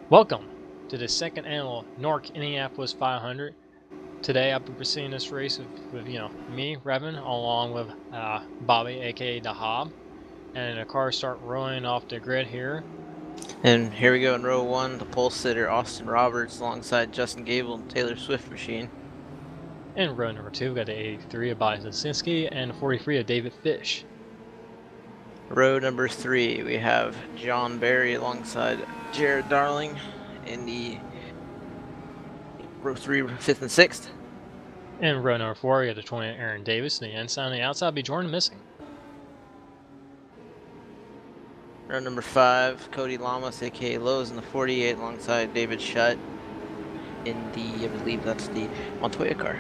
Welcome to the second annual NORC Indianapolis 500. Today I'll be proceeding this race with me, Revan, along with Bobby, aka the Hob, and the cars start rolling off the grid here. And here we go in row one, the pole sitter Austin Roberts alongside Justin Gable and Taylor Swift machine. In row number 2, we got the 83 of Bobby Zasinski and the 43 of David Fish. Row number 3, we have John Barry alongside Jared Darling in the row 3, 5th, and 6th. In row number 4, we got the 20 Aaron Davis, and the inside and the outside be Jordan Missing. Row number 5, Cody Lamas, aka Lowe's in the 48 alongside David Shutt in the, I believe that's the Montoya car.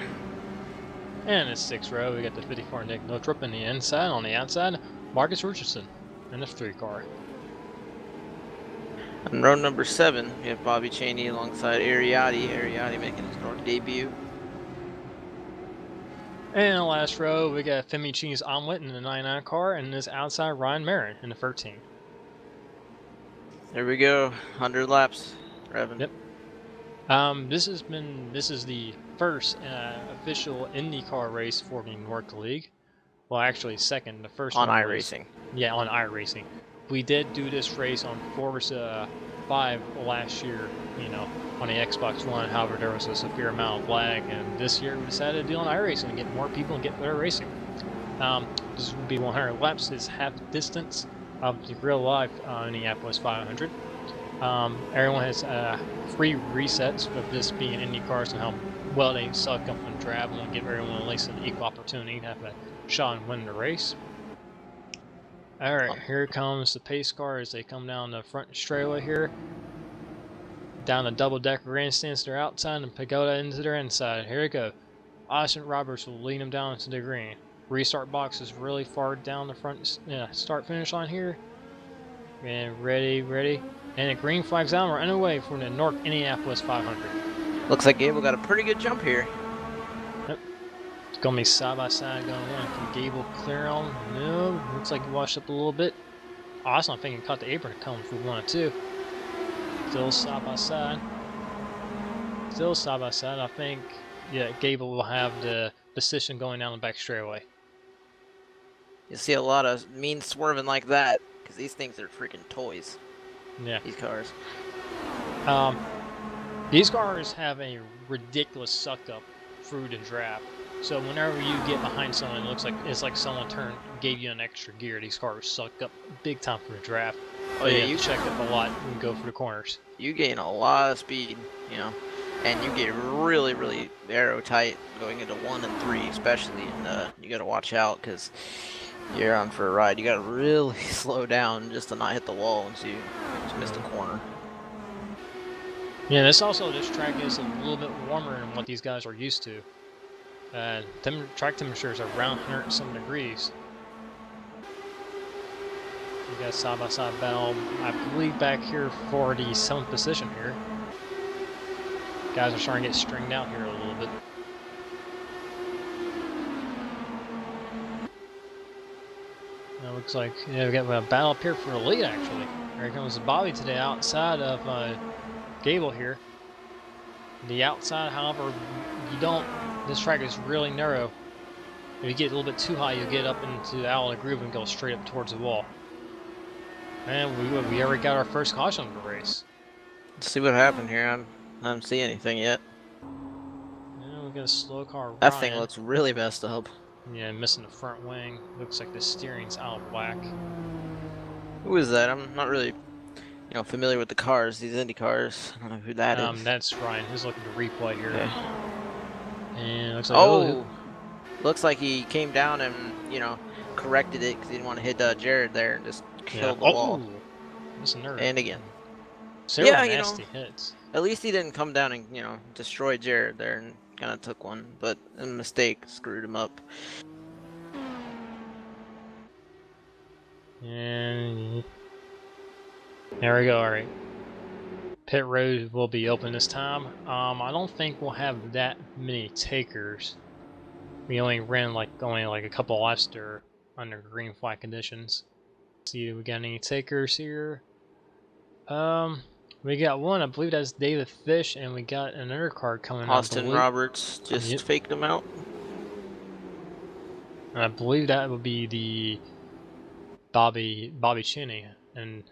And in the 6th row, we got the 54 Nick Northrop in the inside. On the outside, Marcus Richardson in the 3 car. On row number 7, we have Bobby Cheney alongside Ariotti making his NORC debut. And in the last row, we got Femi Cheese Omelet in the 99 car, and this outside Ryan Marin in the 13. There we go, 100 laps, Revan. Yep. This is the first official IndyCar race for the NORC League. Well, actually second. The first on one iRacing. Yeah, on iRacing. We did do this race on Forza 5 last year, on the Xbox One. However, there was a severe amount of lag, and this year we decided to do on iRacing and get more people and get better racing. This will be 100 laps. It's half the distance of the real life Indianapolis 500. Everyone has free resets with this being IndyCars and how well they suck up and travel and give everyone at least an equal opportunity to have a shot and win the race. Alright, here comes the pace car as they come down the front straightaway here. Down the double-decker grandstands to their outside and Pagoda into their inside. Here we go. Austin Roberts will lead them down into the green. Restart box is really far down the front start-finish line here. And ready. And the green flag's out. We're underway for the NORC Indianapolis 500. Looks like Gable got a pretty good jump here. Yep. It's going to be side-by-side going on. Can Gable clear on? No. Looks like he washed up a little bit. Austin, I think he caught the apron coming for 1 and 2. Still side-by-side. I think, yeah, Gable will have the position going down the back straightaway. You see a lot of mean swerving like that, because these things are freaking toys. Yeah. These cars. These cars have a ridiculous suck-up through the draft. So whenever you get behind someone, it looks like it's like someone gave you an extra gear. These cars suck up big time for the draft. Oh yeah, you check up a lot and go for the corners. You gain a lot of speed, and you get really, really aero tight going into 1 and 3, especially. And you got to watch out because you're on for a ride. You got to really slow down just to not hit the wall once you just missed a corner. Yeah, this track is a little bit warmer than what these guys are used to. Track temperatures are around 100 and some degrees. You got side-by-side battle, I believe, back here for the 7th position here. Guys are starting to get stringed out here a little bit. It looks like we got a battle up here for the lead, actually. Here comes Bobby to the outside of Gable here. The outside, however, this track is really narrow. If you get a little bit too high, you'll get up into the out of the groove and go straight up towards the wall. And we already got our first caution of the race. Let's see what happened here. I don't see anything yet. Yeah, we got a slow car. That thing looks really messed up. Yeah, missing the front wing. Looks like the steering's out of whack. Who is that? I'm not really, familiar with the cars, these Indy cars. I don't know who that is. That's Ryan. He's looking to replay here. Okay. And looks like looks like he came down and corrected it because he didn't want to hit Jared there and just killed the wall. Missing nerve. And again. Several nasty hits. At least he didn't come down and destroy Jared there and kind of took one, but a mistake screwed him up. And there we go. All right. Pit road will be open this time. I don't think we'll have that many takers. We only ran only a couple laps there under green flag conditions. Let's see if we got any takers here. We We got one, I believe that's David Fish, and we got another card coming. Austin Roberts just faked him out. And I believe that would be the Bobby Cheney and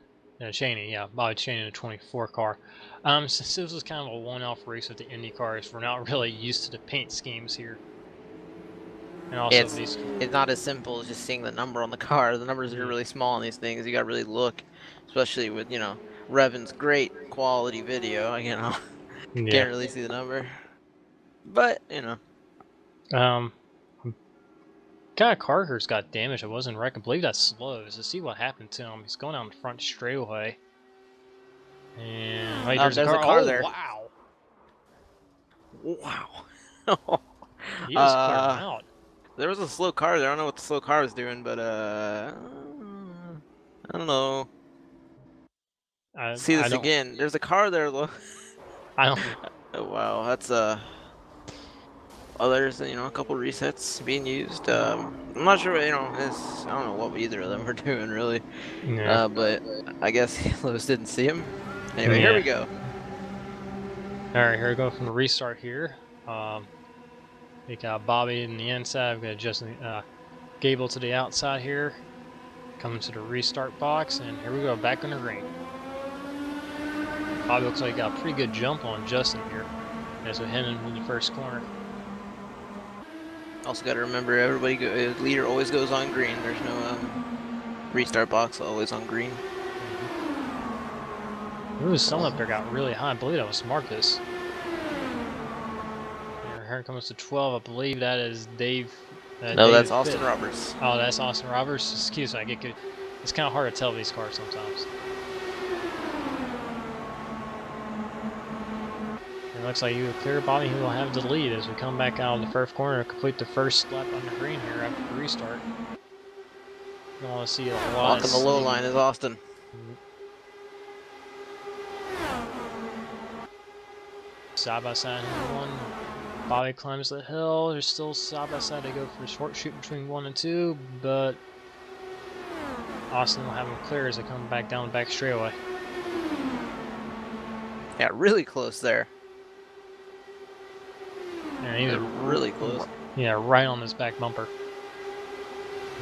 Cheney, yeah, Bobby Cheney in a 24 car. Since this was kind of a one-off race with the Indy cars, we're not really used to the paint schemes here. And also it's not as simple as just seeing the number on the car. The numbers are really small on these things. You got to really look, especially with, you know, Revan's great quality video. You know, can't really see the number. But you know, kind of Carter's got damage. I wasn't right. I believe that's slows. Let's see what happened to him. He's going down the front straightaway. And there's a car there. Wow! Wow! He was clearing out. There was a slow car there. I don't know what the slow car was doing, but I don't know. See this again. There's a car there, look. I don't. Oh wow, that's oh, there's, you know, a couple resets being used. I'm not sure, you know, I don't know what either of them were doing really. Yeah. But I guess Lewis didn't see him. Anyway, here we go. All right, here we go from the restart here. We got Bobby in the inside. We got Justin Gable to the outside here. Coming to the restart box, and here we go, back in the green. Bobby looks like he got a pretty good jump on Justin here as we head into the first corner. Also got to remember, leader always goes on green. There's no restart box, always on green. Ooh, someone up there got really high. I believe that was Marcus. Here comes to 12. I believe that is Dave. No, that's Austin Roberts. Oh, that's Austin Roberts. Excuse me, it's kind of hard to tell these cars sometimes. It looks like you clear Bobby. He will have the lead as we come back out of the first corner to complete the first lap on the green here after the restart. You want to see a lot. Walking the low line is Austin. Side by side one. Bobby climbs the hill. There's still side by side. They go for a short shoot between 1 and 2, but Austin will have him clear as they come back down the back straightaway. Yeah, really close there. Yeah, he was really close. Yeah, right on his back bumper.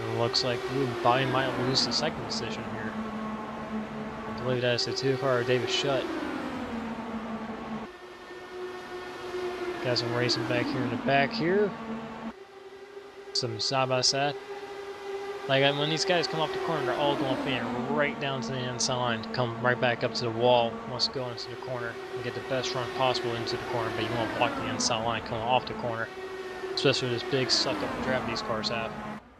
It looks like Bobby might lose the second position here. I believe that is the 2 car, David Shutt. Got some racing back here in the back here. Some side by side. Like when these guys come off the corner, they're all going fan right down to the inside, come right back up to the wall. Wants to go into the corner and get the best run possible into the corner, but you want to block the inside line coming off the corner, especially with this big suck up draft these cars have.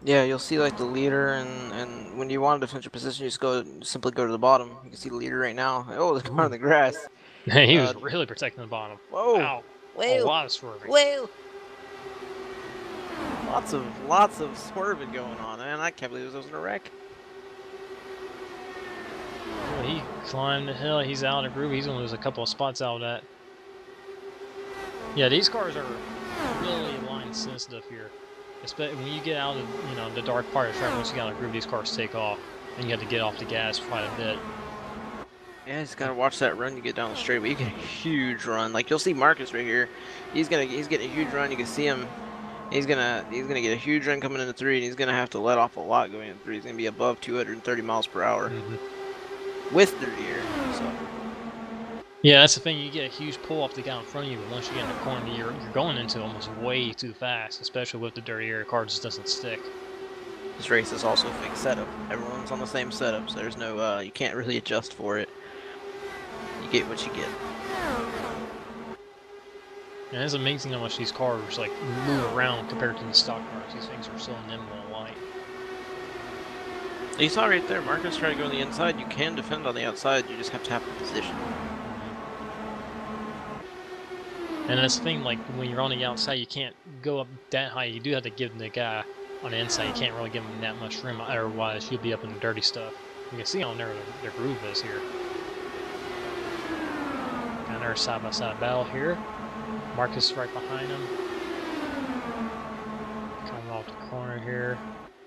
Yeah, you'll see like the leader, and when you want to defend your position, you just simply go to the bottom. You can see the leader right now. Oh, the car in the grass. He was really protecting the bottom. Whoa! Wow. Whoa. A lot of swerving. Whoa! Lots of swerving going on, man. I can't believe this was in a wreck. Well, he climbed the hill. He's out of the groove. He's going to lose a couple of spots out of that. Yeah, these cars are really line sensitive here. Especially when you get out of the dark part of the track. Once you get out of the groove, these cars take off, and you have to get off the gas quite a bit. Yeah, you just gotta watch that run you get down the straight, but you get a huge run. Like you'll see Marcus right here. He's getting a huge run. You can see him. He's gonna get a huge run coming into 3, and he's gonna have to let off a lot going into 3. He's gonna be above 230 miles per hour with dirty air. So. Yeah, that's the thing. You get a huge pull off the guy in front of you, but once you get in the corner, you're going into almost way too fast, especially with the dirty air. The car just doesn't stick. This race is also a fixed setup. Everyone's on the same setup, so there's no you can't really adjust for it. You get what you get. And it's amazing how much these cars like move around compared to the stock cars. These things are so nimble and light. You saw right there, Marcus tried to go on the inside. You can defend on the outside. You just have to have the position. And that's the thing, like when you're on the outside, you can't go up that high. You do have to give the guy on the inside. You can't really give him that much room, otherwise you'll be up in the dirty stuff. You can see on there their groove is here. Got another side-by-side battle here. Marcus right behind him. Coming off the corner here.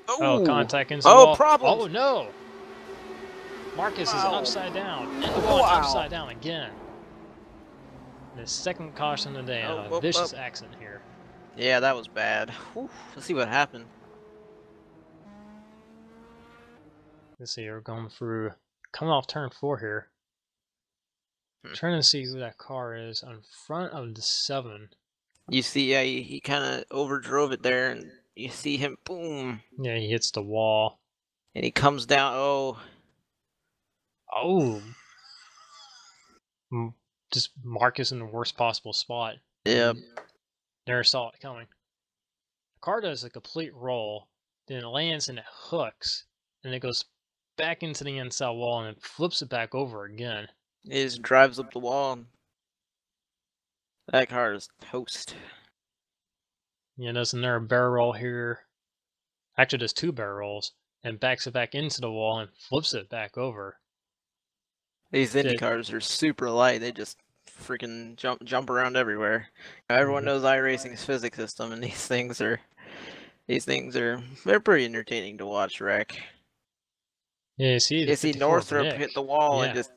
Oh, contact into the wall. Problem. Oh, no. Marcus is Wow. upside down. And the wall Wow. upside down again. The second caution of the day. A vicious accident here. Yeah, that was bad. Whew. Let's see what happened. Let's see, we're going through, coming off turn 4 here. Trying to see who that car is in front of the 7. You see, yeah, he kind of overdrove it there, and you see him, boom. Yeah, he hits the wall. And he comes down, oh. Oh. Just Marcus in the worst possible spot. Yep. Never saw it coming. The car does a complete roll, then it lands and it hooks, and it goes back into the inside wall and it flips it back over again. He just drives up the wall. That car is toast. Yeah, there's another barrel roll here. Actually, there's 2 barrel rolls, and backs it back into the wall and flips it back over. These Indy cars are super light. They just freaking jump around everywhere. Everyone knows iRacing's physics system, and these things are they're pretty entertaining to watch wreck. Yeah, you see Northrop hit the wall and just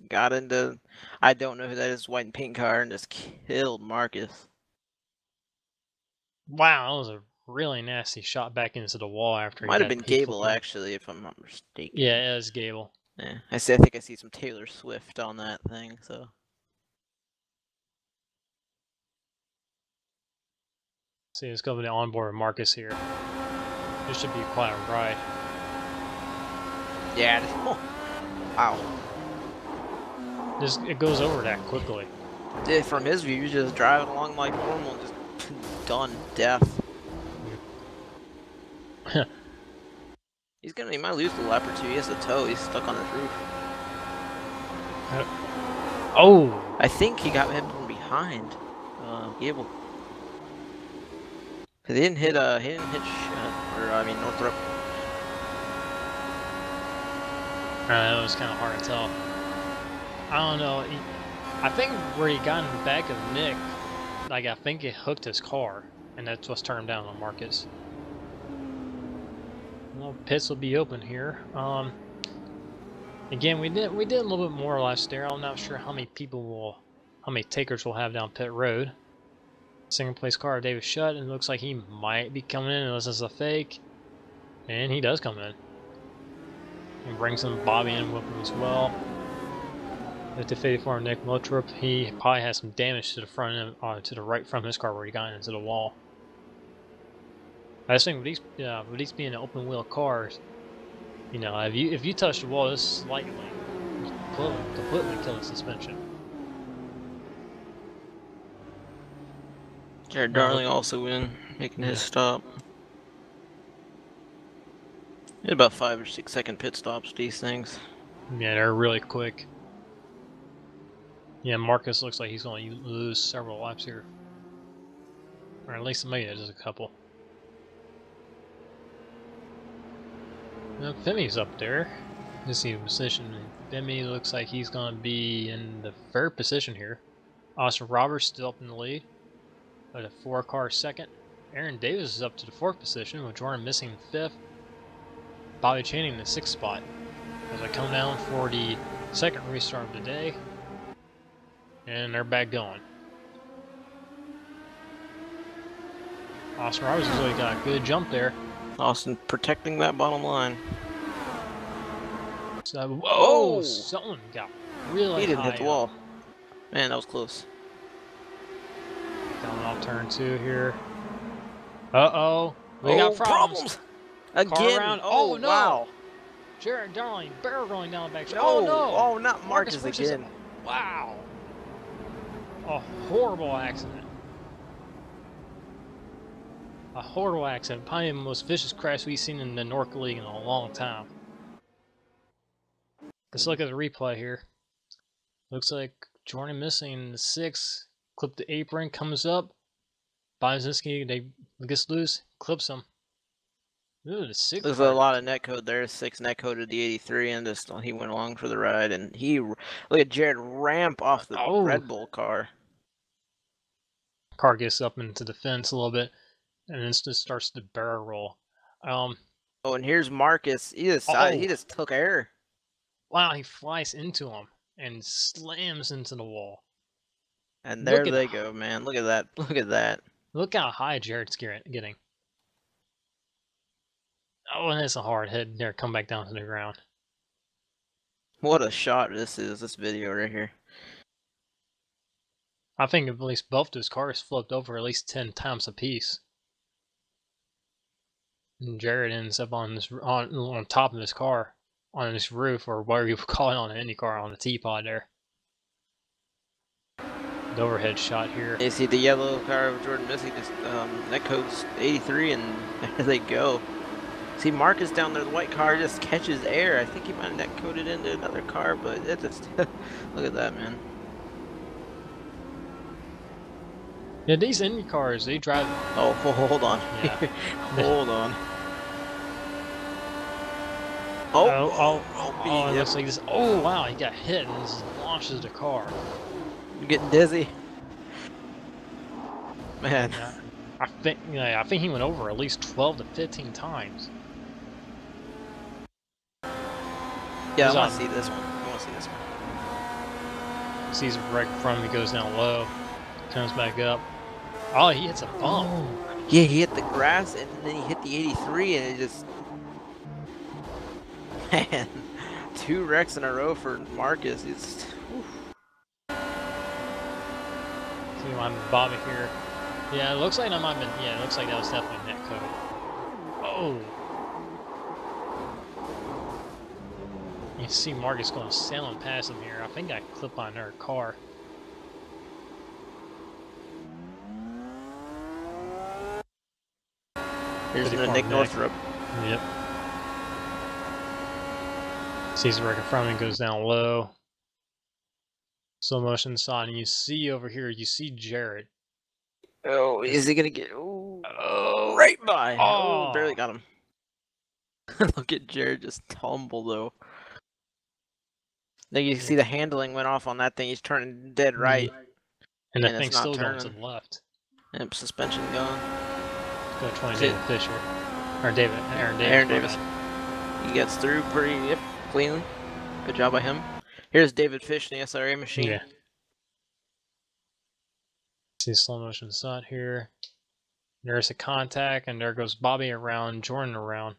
got into, I don't know who that is, white and pink car, and just killed Marcus. Wow, that was a really nasty shot back into the wall after. Might have been Gable, actually, if I'm not mistaken. Yeah, it was Gable. Yeah, I think I see some Taylor Swift on that thing, so. See, let's go with the onboard with Marcus here. This should be quite a ride. Yeah. Wow. It goes over that quickly. Yeah, from his view, just driving along like normal, just done, death. He might lose the lap or 2. He has a tow. He's stuck on his roof. Oh! I think he got him from behind. Gable. Cause he didn't hit Northrop. That was kind of hard to tell. I don't know. I think where he got in the back of Nick, like I think it hooked his car, and that's what's turned down on Marcus. Well, pits will be open here. Again, we did a little bit more last year. I'm not sure how many takers we'll have down pit road. Second place car, David Shutt, and it looks like he might be coming in unless it's a fake. And he does come in. And brings some Bobby in with him as well. At the 54 Nick Motrop, he probably has some damage to the front end, to the right from his car where he got into the wall. I just think with these being open wheel cars, you know, if you touch the wall just slightly, completely kill the suspension. Jared Darling also in, making his stop. About 5 or 6 second pit stops, these things. Yeah, they're really quick. Yeah, Marcus looks like he's going to lose several laps here. Or at least maybe just a couple. Now, Femi's up there. Let's see the position. Femi looks like he's going to be in the third position here. Austin Roberts still up in the lead. But a 4-car second. Aaron Davis is up to the 4th position, with Jordan missing 5th. Bobby Channing in the 6th spot. As I come down for the second restart of the day. And they're back going. Austin Roberts has really got a good jump there. Austin protecting that bottom line. So, whoa! Someone got really high. He didn't hit the wall. Man, that was close. Coming off turn 2 here. Uh-oh. We got problems. Again. Oh, no. Wow. Jared Darling barrel rolling down the back. Oh, no. Oh, not Marcus again. Wow. A horrible accident. A horrible accident. Probably the most vicious crash we've seen in the NORC League in a long time. Let's look at the replay here. Looks like Jordan missing the 6. Clip the apron, comes up. Bazinski, they gets loose, clips him. Ooh, the 6. There's a lot of netcode there. 6 netcoded the 83, and just he went along for the ride. And look at Jared ramp off the Red Bull car. Car gets up into the fence a little bit, and then just starts to barrel roll. Oh, and here's Marcus. He just took air. Wow, he flies into him and slams into the wall. And there they go, man. Look at that. Look at that. Look how high Jared's getting. Oh, and it's a hard hit there. Come back down to the ground. What a shot this is, this video right here. I think at least both those cars flipped over at least 10 times apiece. And Jared ends up on this on top of his car, on this roof, or whatever you call it on an Indy car, on the teapot there. The overhead shot here. You see the yellow car of Jordan Missy just that codes 83, and there they go. See Marcus down there, the white car just catches air. I think he might have net coded into another car, but it just look at that, man. Yeah, these Indy cars, they drive. Oh, hold on. Yeah. Hold on. Oh, it looks like this. Oh, wow, he got hit and this launches the car. You're getting dizzy. Man. Yeah, I think he went over at least 12 to 15 times. Yeah, I want to see this one. I want to see this one. Sees right from him, he goes down low, comes back up. Oh, he hits a bump. Oh. Yeah, he hit the grass and then he hit the 83 and it just... Man, 2 wrecks in a row for Marcus. It's... See my Bobby here. Yeah, it looks like that might have been, yeah, it looks like that was definitely net code. Oh! You see Marcus going sailing past him here. I think I clipped on her car. Here's the Nick Northrup. Yep. Sees the wreck in front of him, goes down low. Slow motion shot, and you see over here, you see Jared. Oh, is he gonna get? Oh, right by. Oh, barely got him. Look at Jared just tumble though. Then you see the handling went off on that thing. He's turning dead right, and the thing's still going to the left. Yep, suspension gone. Go 20 David Fisher, or Aaron Davis. He gets through pretty cleanly. Good job by him. Here's David Fish in the SRA machine. Yeah. See slow motion shot here. There's a contact, and there goes Bobby around, Jordan around.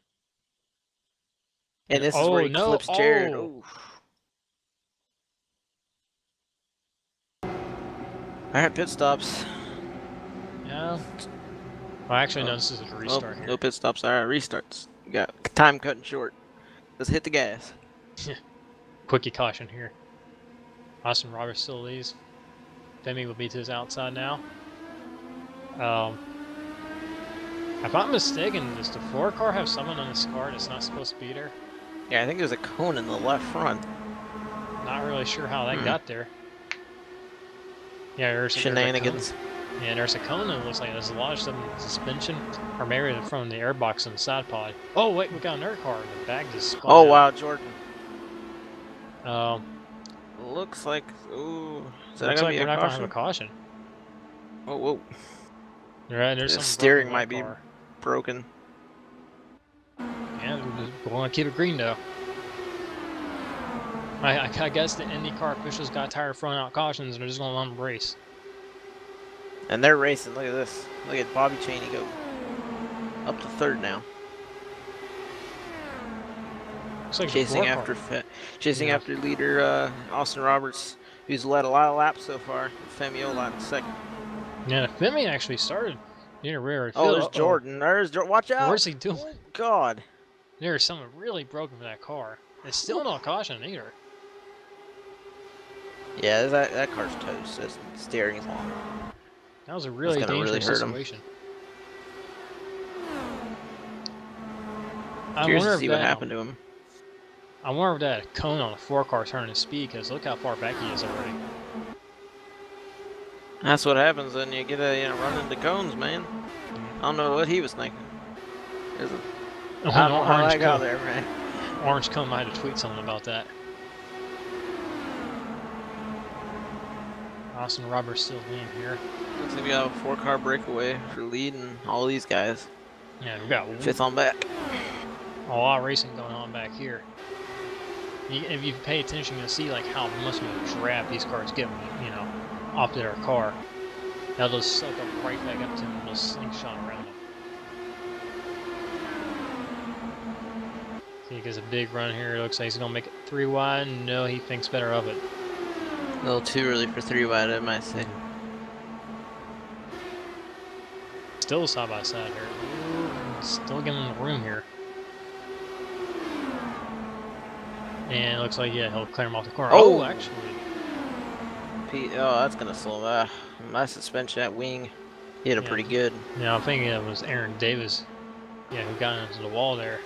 And this is where he flips Jared. Oh. Alright, pit stops. Yeah. Well, actually, no, this is a restart here. No pit stops. Alright, restarts. You got time cutting short. Let's hit the gas. Quickie caution here. Austin Roberts still leads. Femi will be to his outside now. If I'm mistaken, does the 4 car have someone on this car that's not supposed to be there? Yeah, I think there's a cone in the left front. Not really sure how that got there. Yeah, there's shenanigans. Yeah, there's a cone that looks like there's lodged in the suspension, or maybe from the airbox in the side pod. Oh wait, we got another car. The bag just spun out. Wow, Jordan. Looks like. Ooh, is that gonna be a caution? We're not gonna have a caution. Oh, whoa. Right, there's some steering might be broken. Yeah, we want to keep it green though. I guess the IndyCar officials got tired of throwing out cautions and they're just gonna let them race. And they're racing. Look at this. Look at Bobby Cheney go up to 3rd now. Like chasing after leader Austin Roberts, who's led a lot of laps so far. Femi Ola in 2nd. Yeah, Femi actually started near rear. Oh, there's Jordan. There's Jordan. Watch out! What's he doing? Oh, God. There's something really broken for that car. It's still no caution either. Yeah, that car's toast. That steering is long. That was a really dangerous situation. Curious to see what happened to him. I wonder if that cone on a 4 car turning speed, because look how far back he is already. That's what happens when you get a run into cones, man. I don't know what he was thinking. I don't know how that got there, man. Orange cone might have tweeted something about that. Austin Roberts still leading here. Looks like we got a 4 car breakaway for lead and all these guys. Yeah, we got 5th on back. A lot of racing going on back here. If you pay attention, you'll see like how much of a draft these cars get, you know, off to their car. They'll just suck up right back up to them and just slingshot around them. See, he gets a big run here. It looks like he's gonna make it 3 wide. No, he thinks better of it. A little too early for 3 wide, I might say. Still side by side here. Ooh, still giving him room here. And it looks like, yeah, he'll clear him off the corner. Oh, actually. Oh, that's gonna slow him. My suspension at wing hit it pretty good. Yeah, I'm thinking it was Aaron Davis. Yeah, who got into the wall there.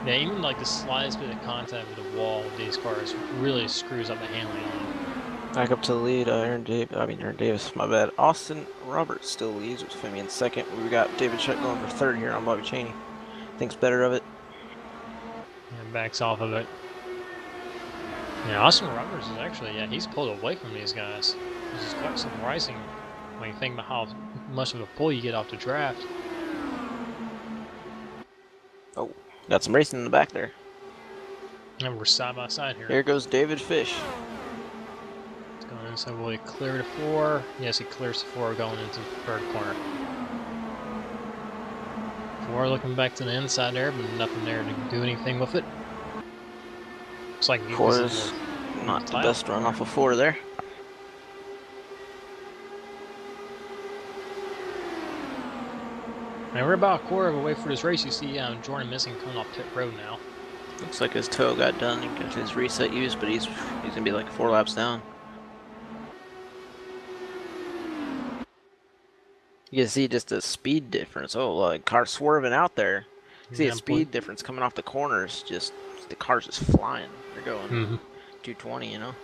Yeah, even like the slightest bit of contact with the wall with these cars really screws up the handling on them. Back up to the lead, Aaron Davis, my bad. Austin Roberts still leads with Femi in second. We got David Shutt going for third here on Bobby Chaney. Thinks better of it. And backs off of it. Yeah, Austin Roberts is actually, yeah, he's pulled away from these guys. This is quite surprising when you think about how much of a pull you get off the draft. Oh, got some racing in the back there. And we're side by side here. Here goes David Fish. It's going in, so will he clear the 4? Yes, he clears the 4 going into the third corner. 4 looking back to the inside there, but nothing there to do anything with it. Looks like 4 is not the best run off of 4 there. And we're about a quarter of a way for this race. You see Jordan Missing coming off pit road now. Looks like his toe got done and got his reset used, but he's gonna be like 4 laps down. You can see just a speed difference. Oh, like car swerving out there. You see a speed difference coming off the corners. Just the car's just flying. They're going 220, you know.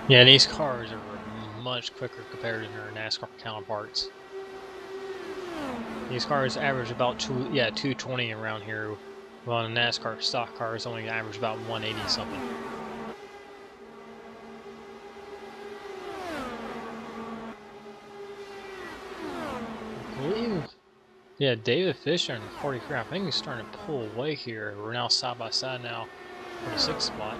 Yeah, these cars are much quicker compared to their NASCAR counterparts. These cars average about 220 around here. Well, the NASCAR stock cars only average about 180 something. I believe, yeah, David Fisher in the 43. I think he's starting to pull away here. We're now side by side now for the 6th spot.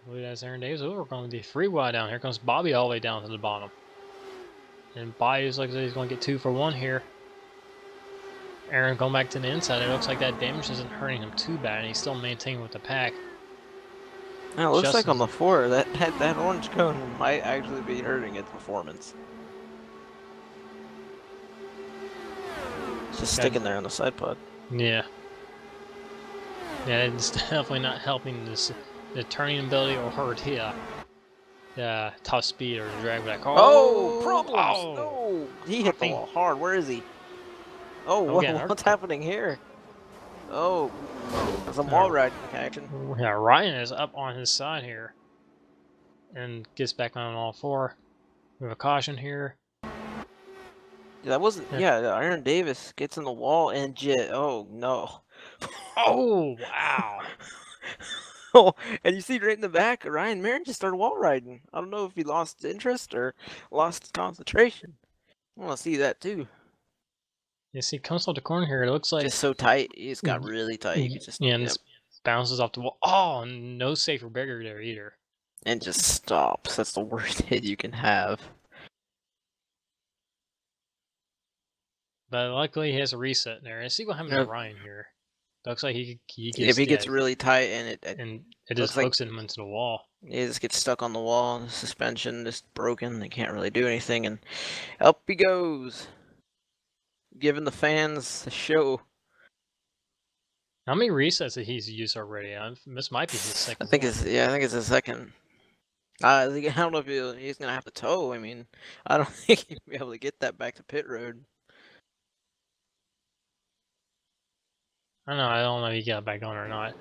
I believe that's Aaron Davis. Oh, we're going to be 3 wide down. Here comes Bobby all the way down to the bottom. And Bobby looks like he's going to get 2 for 1 here. Aaron going back to the inside. It looks like that damage isn't hurting him too bad, and he's still maintaining with the pack. Now, it looks like on the 4, that orange cone might actually be hurting its performance. It's just sticking there on the side pod. Yeah. Yeah, it's definitely not helping the turning ability or the top speed or drag back. Oh, problems! Oh. No! He hit the wall hard. Where is he? Oh, what's happening here? Oh, some wall ride action. Yeah, Ryan is up on his side here. And gets back on all 4. We have a caution here. Yeah, that wasn't, Aaron Davis gets in the wall and oh, no. Oh, wow. Oh, and you see right in the back, Ryan Marin just started wall riding. I don't know if he lost interest or lost concentration. I want to see that too. You see, comes off the corner here. It looks like just so tight. He's got really tight. You can just and this bounces off the wall. Oh, no safer barrier there either. And just stops. That's the worst hit you can have. But luckily, he has a reset there. And see what happens to Ryan here. Looks like he gets, if he gets really tight and it just hooks him into the wall. He just gets stuck on the wall. The suspension just broken. They can't really do anything, and up he goes, giving the fans a show. How many resets that he's used already? This might be his second. I think it's his second. I don't know if he's gonna have to tow. I mean, I don't think he'll be able to get that back to pit road. I don't know if he got back on or not.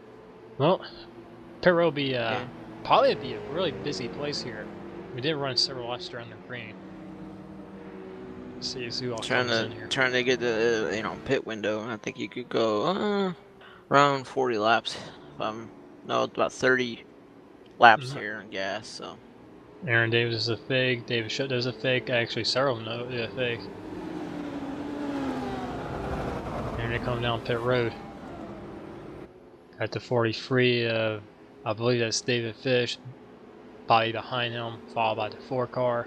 Well, pit road will be probably be a really busy place here. We did run several laps around the green. Let's see who else comes in here. Trying to get the pit window. I think you could go around 40 laps. About 30 laps here on gas. So Aaron Davis is a fake. David Shutt does a fake. Actually, several of them do a fake. Here they come down pit road. At the 43, I believe that's David Fish. Body behind him, followed by the 4 car.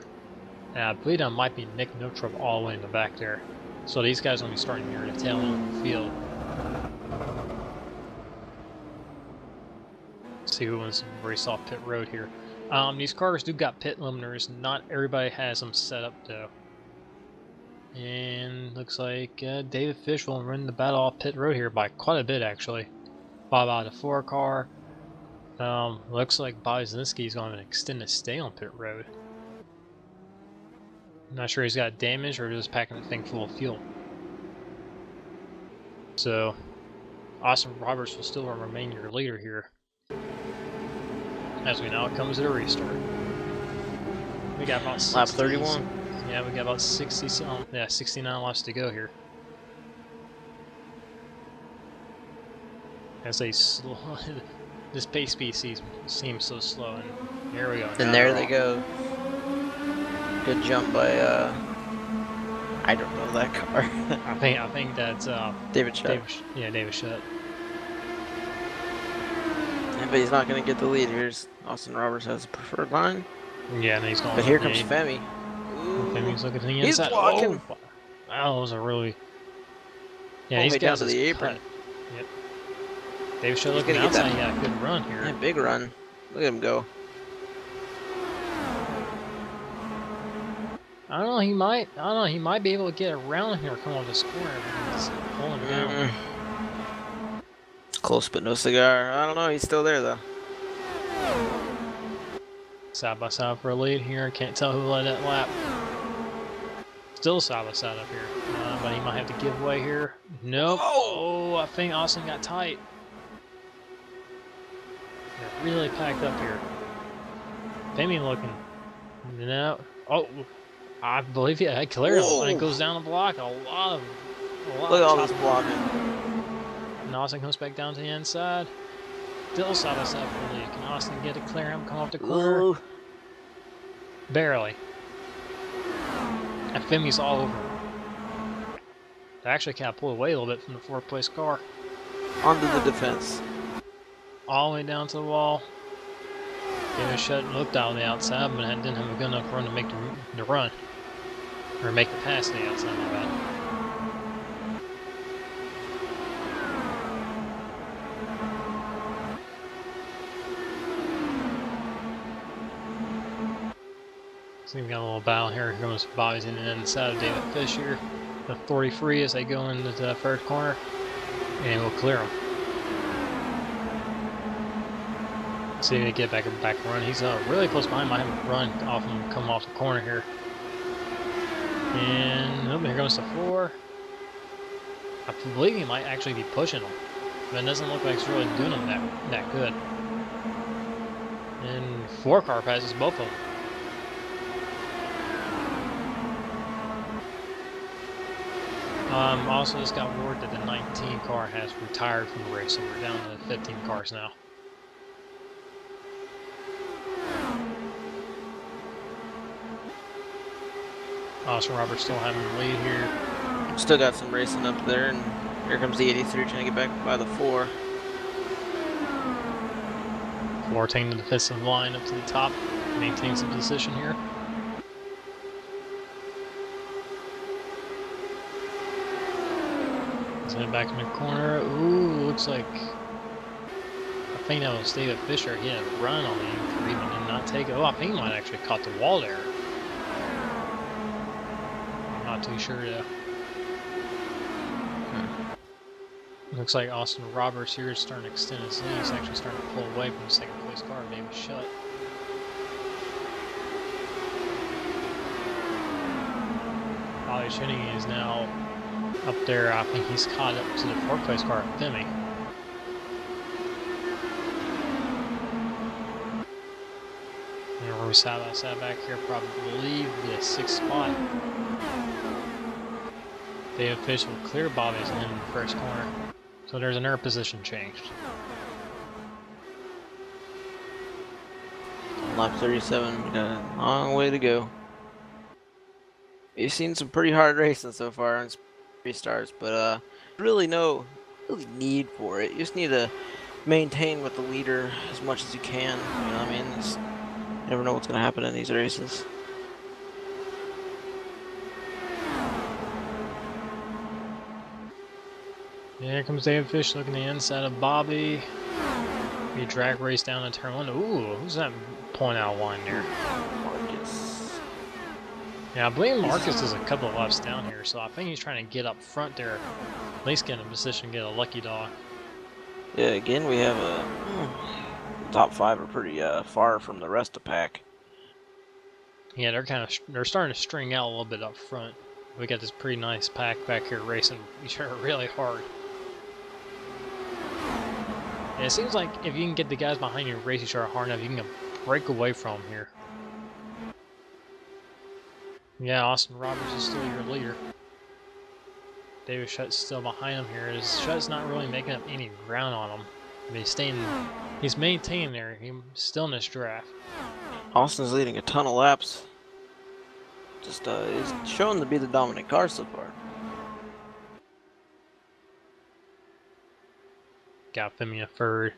And I believe that might be Nick Notrup all the way in the back there. So these guys will be starting near the tail end of the field. See who wants to race off pit road here. These cars do got pit limiters. Not everybody has them set up though. And looks like David Fish will run the battle off pit road here by quite a bit actually. Followed by the 4 car. Looks like Bobby Zielinski is going to extend his stay on pit road. I'm not sure he's got damage or just packing the thing full of fuel. So, Austin Roberts will still remain your leader here. As we know, it comes to the restart. We got about 60, lap 31. Yeah, we got about 69 laps to go here. As they slow, this pace speed seems so slow, and here we go. And there they go. Good jump by I don't know that car. I think that's David Shutt. David Shutt. Yeah, but he's not gonna get the lead. Here's Austin Roberts has a preferred line. Yeah, and he's going. But here comes Femi. Femi's looking to the He's inside. blocking. Oh, that was a really. Yeah, All he's the way down got to the apron. Yep. David Shutt looking gonna get outside. that. He got a good run here. Yeah, big run. Look at him go. I don't know. He might. I don't know. He might be able to get around here, come off the square. He's pulling down. Close, but no cigar. I don't know. He's still there though. Side by side for a lead here. Can't tell who led that lap. Still side by side up here. But he might have to give way here. Nope. Oh, I think Austin got tight. They're really packed up here. Femi looking. No. Oh, I believe he had cleared him. And it goes down the block. A lot of Look at all this blocking. And Austin comes back down to the inside. Still side by side for the lead. Can Austin get it clear him? Come off the corner? Ooh. Barely. And Femi's all over him. They actually kind of pulled away a little bit from the 4th place car. Onto the defense. All the way down to the wall. David Shutt looked out on the outside, but didn't have a good enough run to make the run. Or make the pass to the outside, my bad. So we've got a little battle here. Here comes Bobby's in the inside of David Fish here. The 43 as they go into the 3rd corner. And we'll clear him. See if they get back and run. He's really close behind. Might have a run off him, come off the corner here. And oh, here goes the 4. I believe he might actually be pushing him, but it doesn't look like it's really doing him that good. And 4 car passes both of them. Also just got word that the 19 car has retired from the race, so we're down to 15 cars now. Austin Roberts still having the lead here. Still got some racing up there, and here comes the 83 trying to get back by the 4. 4 taking the defensive line up to the top, maintains the position here. Let's head back in the corner. Ooh, looks like I think that was David Fisher. He had a run on the E3, but did not take it. Oh, I think he might have actually caught the wall there. Not too sure though. Looks like Austin Roberts here is starting to extend his lead. He's actually starting to pull away from the 2nd place car. Maybe Shutt. Ollie Cheney is now up there. I think he's caught up to the 4th place car at Femi. And we're side by side back here, probably the 6th spot. David Fish will clear Bobby's in the 1st corner. So there's an air position changed. Lap 37, we got a long way to go. You've seen some pretty hard racing so far on restarts, but really no really need for it. You just need to maintain with the leader as much as you can. You know what I mean? Just, you never know what's going to happen in these races. Yeah, here comes David Fish looking the inside of Bobby. Be drag race down to turn one. Ooh, who's that pulling out one there? Marcus. Yeah, I believe Marcus is a couple of laps down here, so I think he's trying to get up front there. At least get in a position, get a lucky dog. Yeah, again, we have a top 5 are pretty far from the rest of the pack. Yeah, they're starting to string out a little bit up front. We got this pretty nice pack back here racing each other really hard. And it seems like if you can get the guys behind you to race each other hard enough, you can break away from them here. Yeah, Austin Roberts is still your leader. David Shutt's still behind him here. Shutt's not really making up any ground on him. I mean, he's maintaining there. He's still in this draft. Austin's leading a ton of laps. Just is shown to be the dominant car so far. Got Femi in third.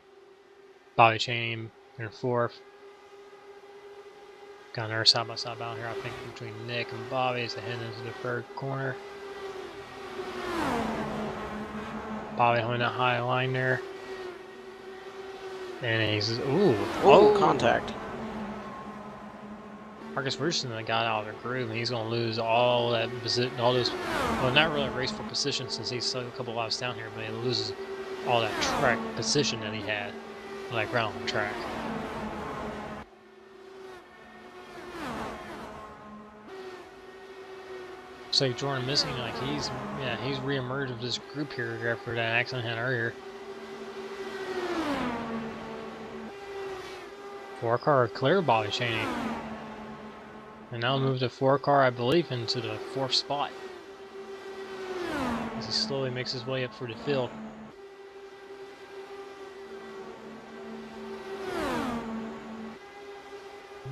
Bobby Cheney in fourth. Got another side-by-side battle here, I think, between Nick and Bobby as they head into the third corner. Bobby holding that high line there. And he's, ooh. Oh, contact. Marcus Richardson got out of the groove, and he's going to lose all that position, all those, well, not really race for position since he's still a couple laps down here, but he loses all that track position that he had, like ground on track. So Jordan Missing, like he's reemerged of this group here after that accident he had earlier. 4-car clear Bobby Cheney. And now move the 4-car, I believe, into the 4th spot. As he slowly makes his way up through the field.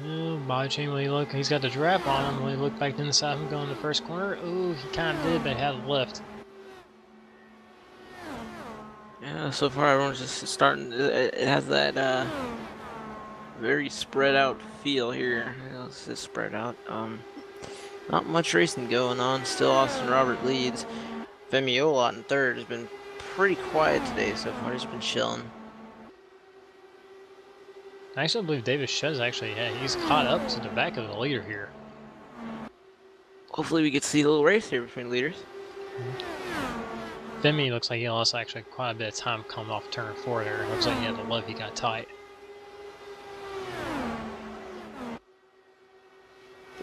Oh, Bobby Cheney, when he look, he's got the draft on him. When he looked back inside him going to the first corner, ooh, he kind of did, but he had a lift. Yeah, so far everyone's just starting. It has that very spread out feel here. It's just spread out. Not much racing going on. Still, Austin Robert leads. Femi Olot in third has been pretty quiet today so far. He's been chilling. I actually believe David Shez actually, yeah, he's caught up to the back of the leader here. Hopefully we get to see a little race here between leaders. Femi looks like he lost actually quite a bit of time coming off turn 4 there. It looks like he had the love, he got tight.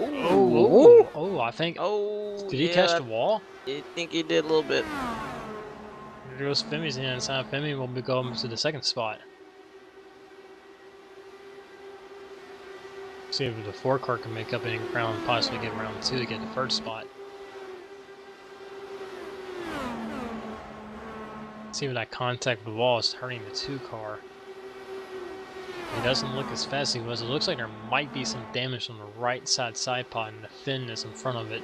Oh, I think. Oh, did he catch the wall? I think he did a little bit. There goes Femi's in inside. Femi will be going to the 2nd spot. See if the 4-car can make up any ground and possibly get round 2 to get the 1st spot. See if that contact with the wall is hurting the 2-car. He doesn't look as fast as he was. It looks like there might be some damage on the right side pod and the fin that's in front of it.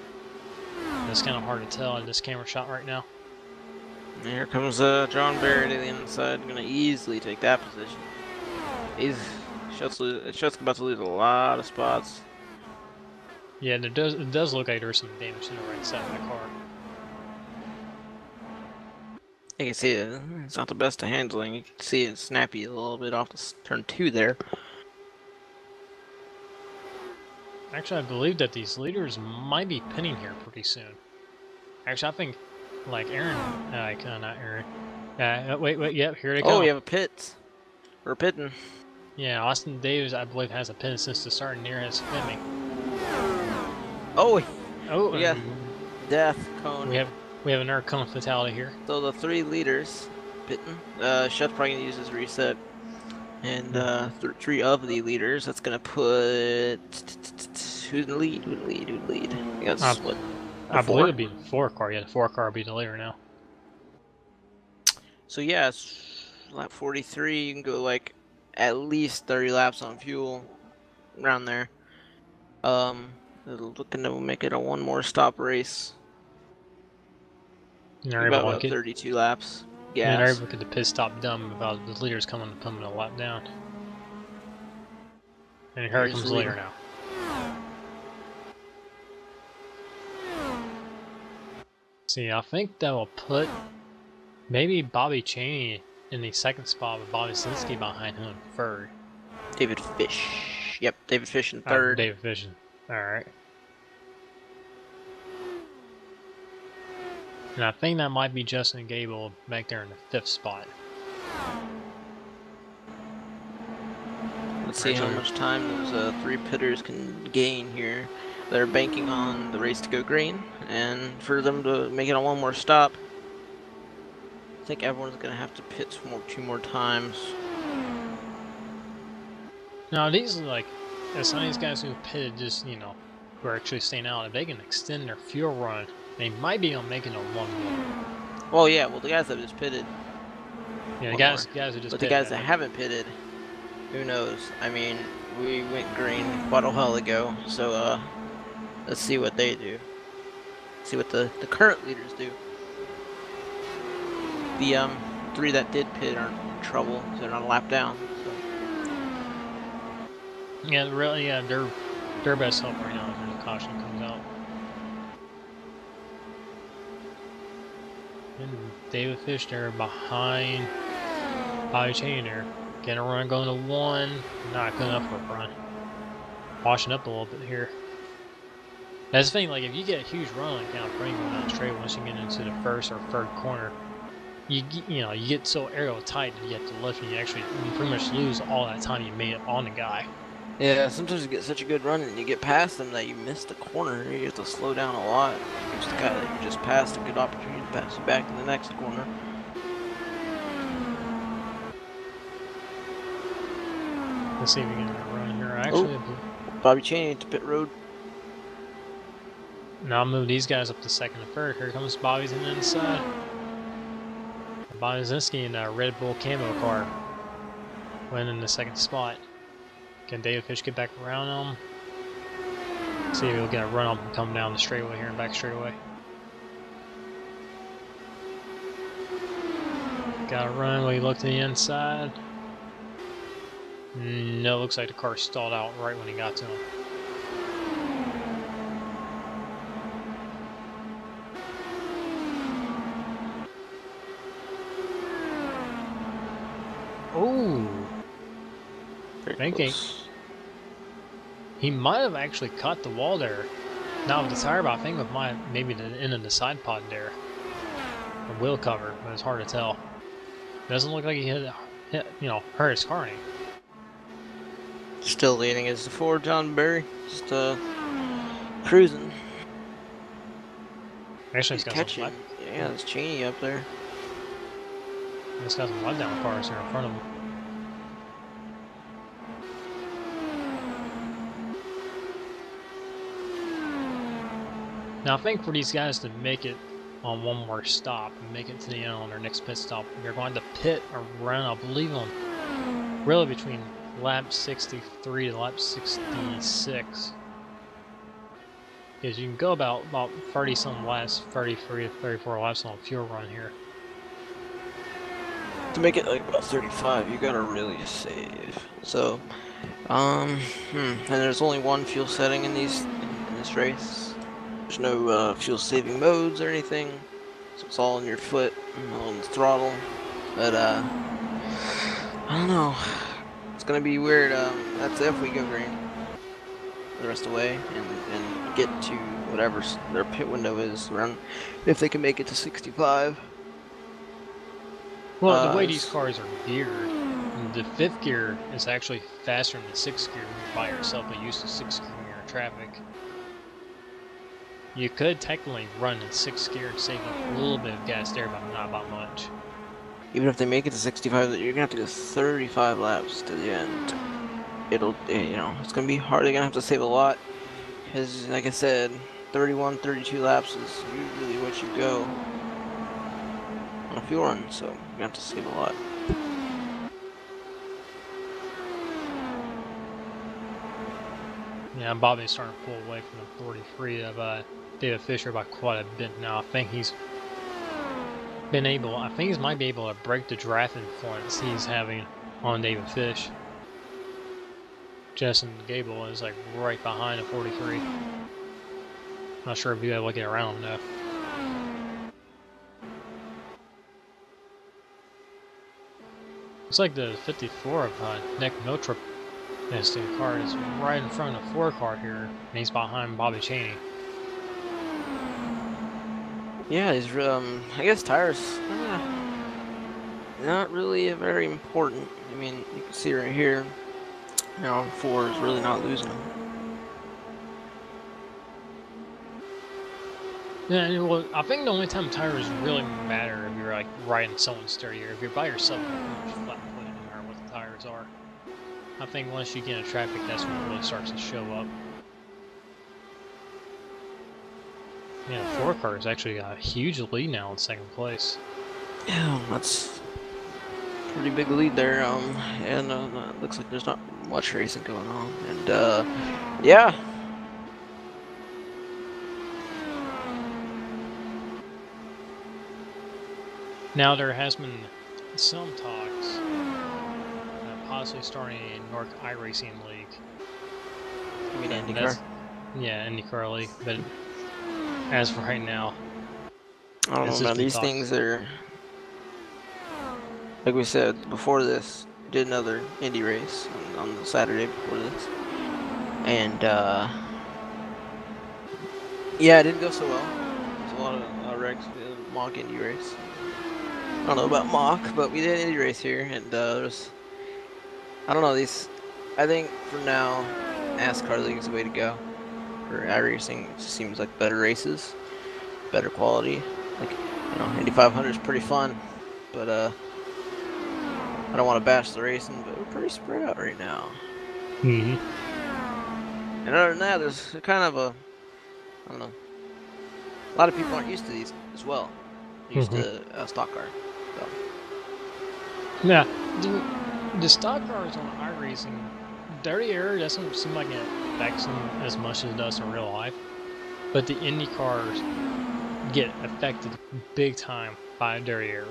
And it's kind of hard to tell in this camera shot right now. And here comes John Barrett to the inside, going to easily take that position. Shutt's about to lose a lot of spots. Yeah, it does look like there's some damage to the right side of the car. You can see it's not the best of handling. You can see it snappy a little bit off the turn 2 there. Actually, I believe that these leaders might be pinning here pretty soon. Actually, I think, like Aaron, not Aaron. Wait, yep, here they go. Oh, we have a pit. We're pitting. Yeah, Austin Davis, I believe, has a pin since the start near his Femi. Oh, yeah, death cone. We have another cone fatality here. So the 3 leaders pitting. Shutt's probably gonna use his reset, and 3 of the leaders. That's gonna put who's in the lead? Who's the lead? I believe it'd be the 4-car. Yeah, the 4-car will be the leader now. So yeah, it's lap 43. You can go like at least 30 laps on fuel, around there. Looking to make it a 1 more stop race. They're able About to get 32 laps. and they're Gas. able to get the pit stop done without the leaders coming a lap down. And here Here's comes the the leader leader. now. See, I think that will put maybe Bobby Cheney in the second spot with Bobby Sinski behind him in third. David Fish. Yep, David Fish in third. David Fish. Alright. And I think that might be Justin Gable back there in the fifth spot. Let's see how much time those 3 pitters can gain here. They're banking on the race to go green, and for them to make it on one more stop, I think everyone's gonna have to pit 2 more times. Now these like some of these guys who pitted just who are actually staying out, if they can extend their fuel run, they might be on making a 1-1. Well, yeah. Well, the guys that just pitted. Yeah, the guys who just. But the guys that haven't pitted, who knows? I mean, we went green quite a while ago, so let's see what they do. See what the current leaders do. The 3 that did pit aren't in trouble, so they're not a lap down. So. Yeah, really, yeah, their best hope right now is when the caution comes out. And David Fish there behind Bobby Cheney there. Getting a run going to 1. Not good enough for a run. Washing up a little bit here. That's the thing, like if you get a huge run like down going down straight once you get into the first or third corner, you get so aero tight that you have to lift and you pretty much lose all that time you made on the guy. Yeah, sometimes you get such a good run and you get past them that you miss the corner. You have to slow down a lot. It gives the guy that you just passed a good opportunity to pass you back to the next corner. Let's see if we can run here. Actually, Bobby Cheney to pit road. Now I'll move these guys up to second and third. Here comes Bobby's on the inside. Bobby Zinski in a Red Bull camo car. Winning the second spot. Can David Fish get back around him? See if he'll get a run up and come down the straightaway here and back straightaway. Got a run while you look to the inside. No, looks like the car stalled out right when he got to him. Oh, thinking he might have actually cut the wall there. Not with the tire, but I think with maybe the end of the side pod there, the wheel cover, but it's hard to tell. Doesn't look like he hurt his car any. Still leading is the Ford John Berry, just cruising. Actually, it's got some yeah, there's Cheney up there. It's got some letdown cars here in front of him. Now I think for these guys to make it on one more stop and make it to the end on their next pit stop, they're going to pit around, I believe, on really between lap 63 to lap 66. Because you can go about 30 some laps, 33 to 34 laps on a fuel run here. To make it like about 35, you gotta really save. So, and there's only one fuel setting in this race. There's no fuel saving modes or anything, so it's all on your foot, on the throttle. But I don't know. It's gonna be weird. That's if we go green the rest of the way and get to whatever their pit window is around. If they can make it to 65. Well, the way these cars are geared, the 5th gear is actually faster than the 6th gear by yourself, but used to 6th gear in traffic. You could technically run in 6th gear and save a little bit of gas there, but not about much. Even if they make it to 65, you're gonna have to go 35 laps to the end. It's gonna be hard. They're gonna have to save a lot, because, like I said, 31, 32 laps is usually what you go on a fuel run, so you're gonna have to save a lot. Yeah, Bobby's starting to pull away from the 43 of David Fisher by quite a bit now. I think he's been able, I think he might be able to break the draft influence he's having on David Fish. Justin Gable is like right behind a 43. Not sure if you gotta look it around though. It's like the 54 of Nick Miltrip Instant car is right in front of the 4 car here, and he's behind Bobby Cheney. Yeah, he's I guess tires not really very important. I mean, you can see right here, you know, 4 is really not losing them. Yeah, well, I think the only time tires really matter if you're like riding someone sturdier. If you're by yourself, you're pretty much flat-footed no matter what the tires are. I think once you get in traffic, that's when it really starts to show up. Yeah, 4 cars actually got a huge lead now in 2nd place. Yeah, that's a pretty big lead there. And looks like there's not much racing going on. And yeah. Now there has been some talks possibly starting a NORC iRacing league. You mean IndyCar? Yeah, IndyCar league. But as for right now, I don't know, man. These things are, like we said before this, did another Indy race on the Saturday before this. And yeah, it didn't go so well. There's a lot of wrecks. Mock Indy race. I don't know about mock, but we did an Indy race here, and there's, I don't know, these, I think for now, NASCAR League is the way to go. For iRacing, it just seems like better races, better quality. Like, you know, Indy 500 is pretty fun, but I don't want to bash the racing, but we're pretty spread out right now. Mm-hmm. And other than that, there's kind of a, I don't know, a lot of people aren't used to these as well. Used to stock car. So. Yeah, the stock cars on iRacing, dirty air doesn't seem like it affects them as much as it does in real life. But the Indy cars get affected big time by dirty air.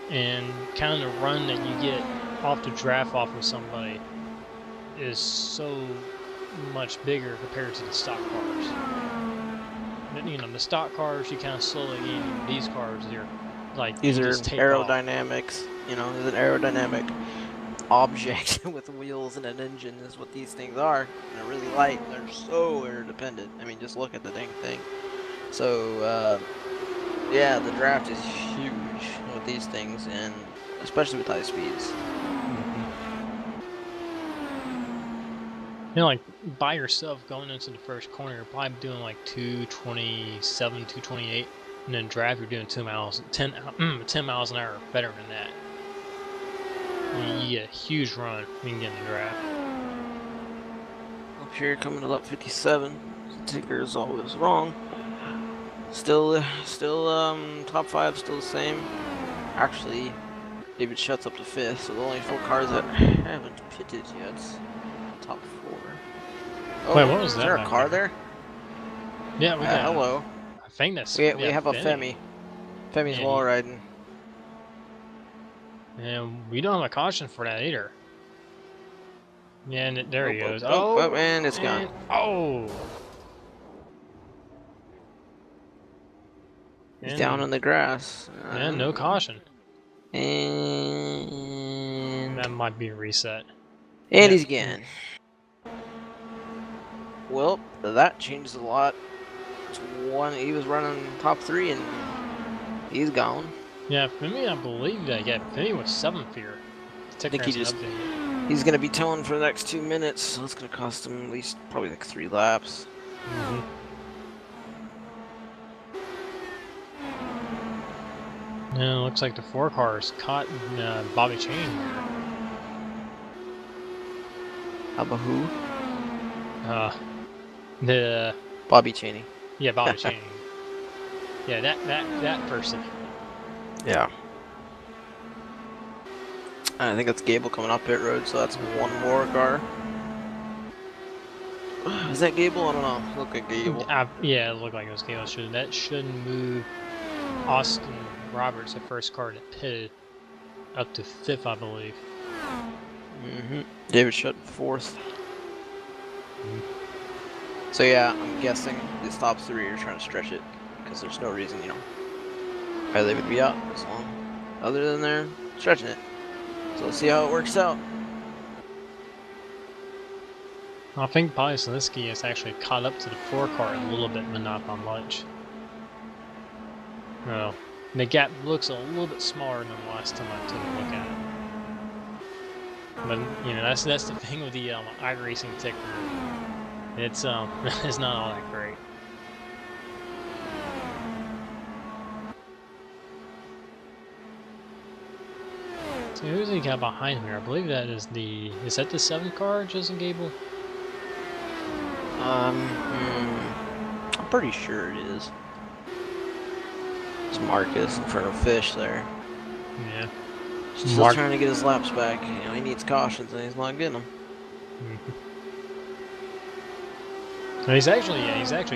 And kind of the run that you get off the draft off of somebody is so much bigger compared to the stock cars. You know, the stock cars you kind of slowly get into. These cars, they're like, these are aerodynamics. You know, there's an aerodynamic object with wheels and an engine is what these things are. And they're really light. They're so air dependent. I mean, just look at the dang thing. So yeah, the draft is huge with these things, and especially with high speeds. You know, like by yourself going into the first corner, you're probably doing like 227, 228, and then draft you're doing 10 miles an hour better than that. You get a huge run when you get in the draft. Up here coming to lap 57, the ticker is always wrong. Still top 5 still the same. Actually, David Shutt's up to 5th, so the only 4 cars that haven't pitted yet. Top 4. Oh, wait, what was that? Is there a car there? Yeah, we got. Hello. I think that's. We have a Femi. Femi's wall riding. And we don't have a caution for that either. Yeah, and there he goes. Oh, and it's gone. Oh. He's down in the grass. And no caution. And that might be a reset. And he's again. Well, that changed a lot. He was running top 3 and he's gone. Yeah, Femi, I believe that. Yeah, Femi was 7th here. I think he's going to be towing for the next 2 minutes, so it's going to cost him at least probably like 3 laps. Yeah, it looks like the 4 cars caught Bobby Cheney here. About who? The Bobby Cheney. Yeah, Bobby Cheney. Yeah, that person. Yeah. I think that's Gable coming up pit road, so that's 1 more car. Is that Gable? I don't know. Look like Gable. Yeah, it looked like it was Gable. That should move Austin Roberts, the first car that pitted, up to 5th, I believe. David Shutt 4th. So yeah, I'm guessing these top 3 are trying to stretch it because there's no reason, you know, why they would be out this long. Other than they're stretching it. So let's see how it works out. I think Polyslinsky has actually caught up to the 4 car a little bit, but not by much. No, the gap looks a little bit smaller than the last time I took a look at it. But you know, that's the thing with the iRacing ticker. It's it's not all that great. So who's he got behind here? I believe that is the 7th car, Justin Gable? I'm pretty sure it is. It's Marcus in front of Fish there. Yeah. Still trying to get his laps back. You know, he needs cautions and he's not getting them. And he's actually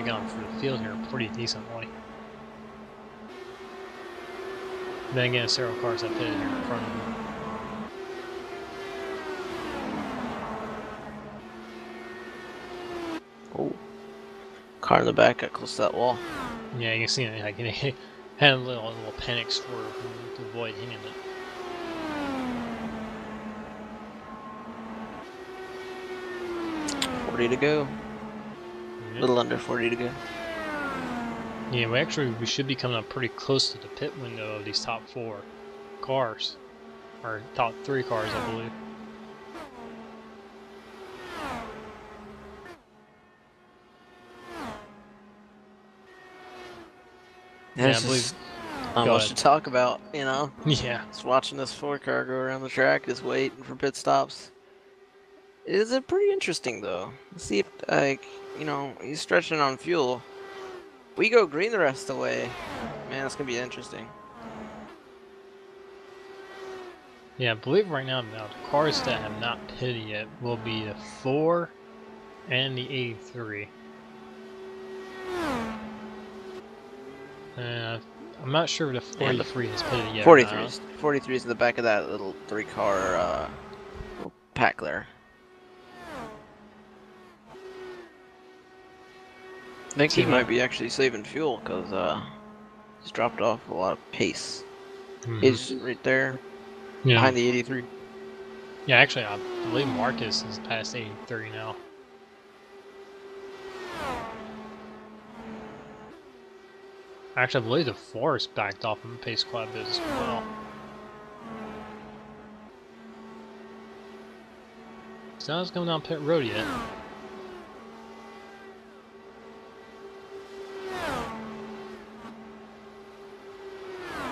gone through the field here pretty decently. Then again, several cars that pitted here in front of him. Oh, car in the back got close to that wall. Yeah, you can see it. Like, he had a little panic swerve to avoid hitting it. 40 to go. A little under 40 to go. Yeah, we should be coming up pretty close to the pit window of these top 4 cars, or top 3 cars, I believe. There's just not much to talk about, you know? Yeah. Just watching this 4 car go around the track, just waiting for pit stops. Is it pretty interesting though? See if, like, you know, he's stretching on fuel. We go green the rest of the way. Man, that's gonna be interesting. Yeah, I believe right now the cars that have not pitted yet will be the 4 and the 83. I'm not sure if the 43 has pitted yet. 43 is in the back of that little 3 car little pack there. I think he might be actually saving fuel because he's dropped off a lot of pace. He's right there behind the 83. Yeah, actually, I believe Marcus is past 83 now. Actually, I believe the Forest backed off and pace quite a bit as well. So now it's coming down pit road yet.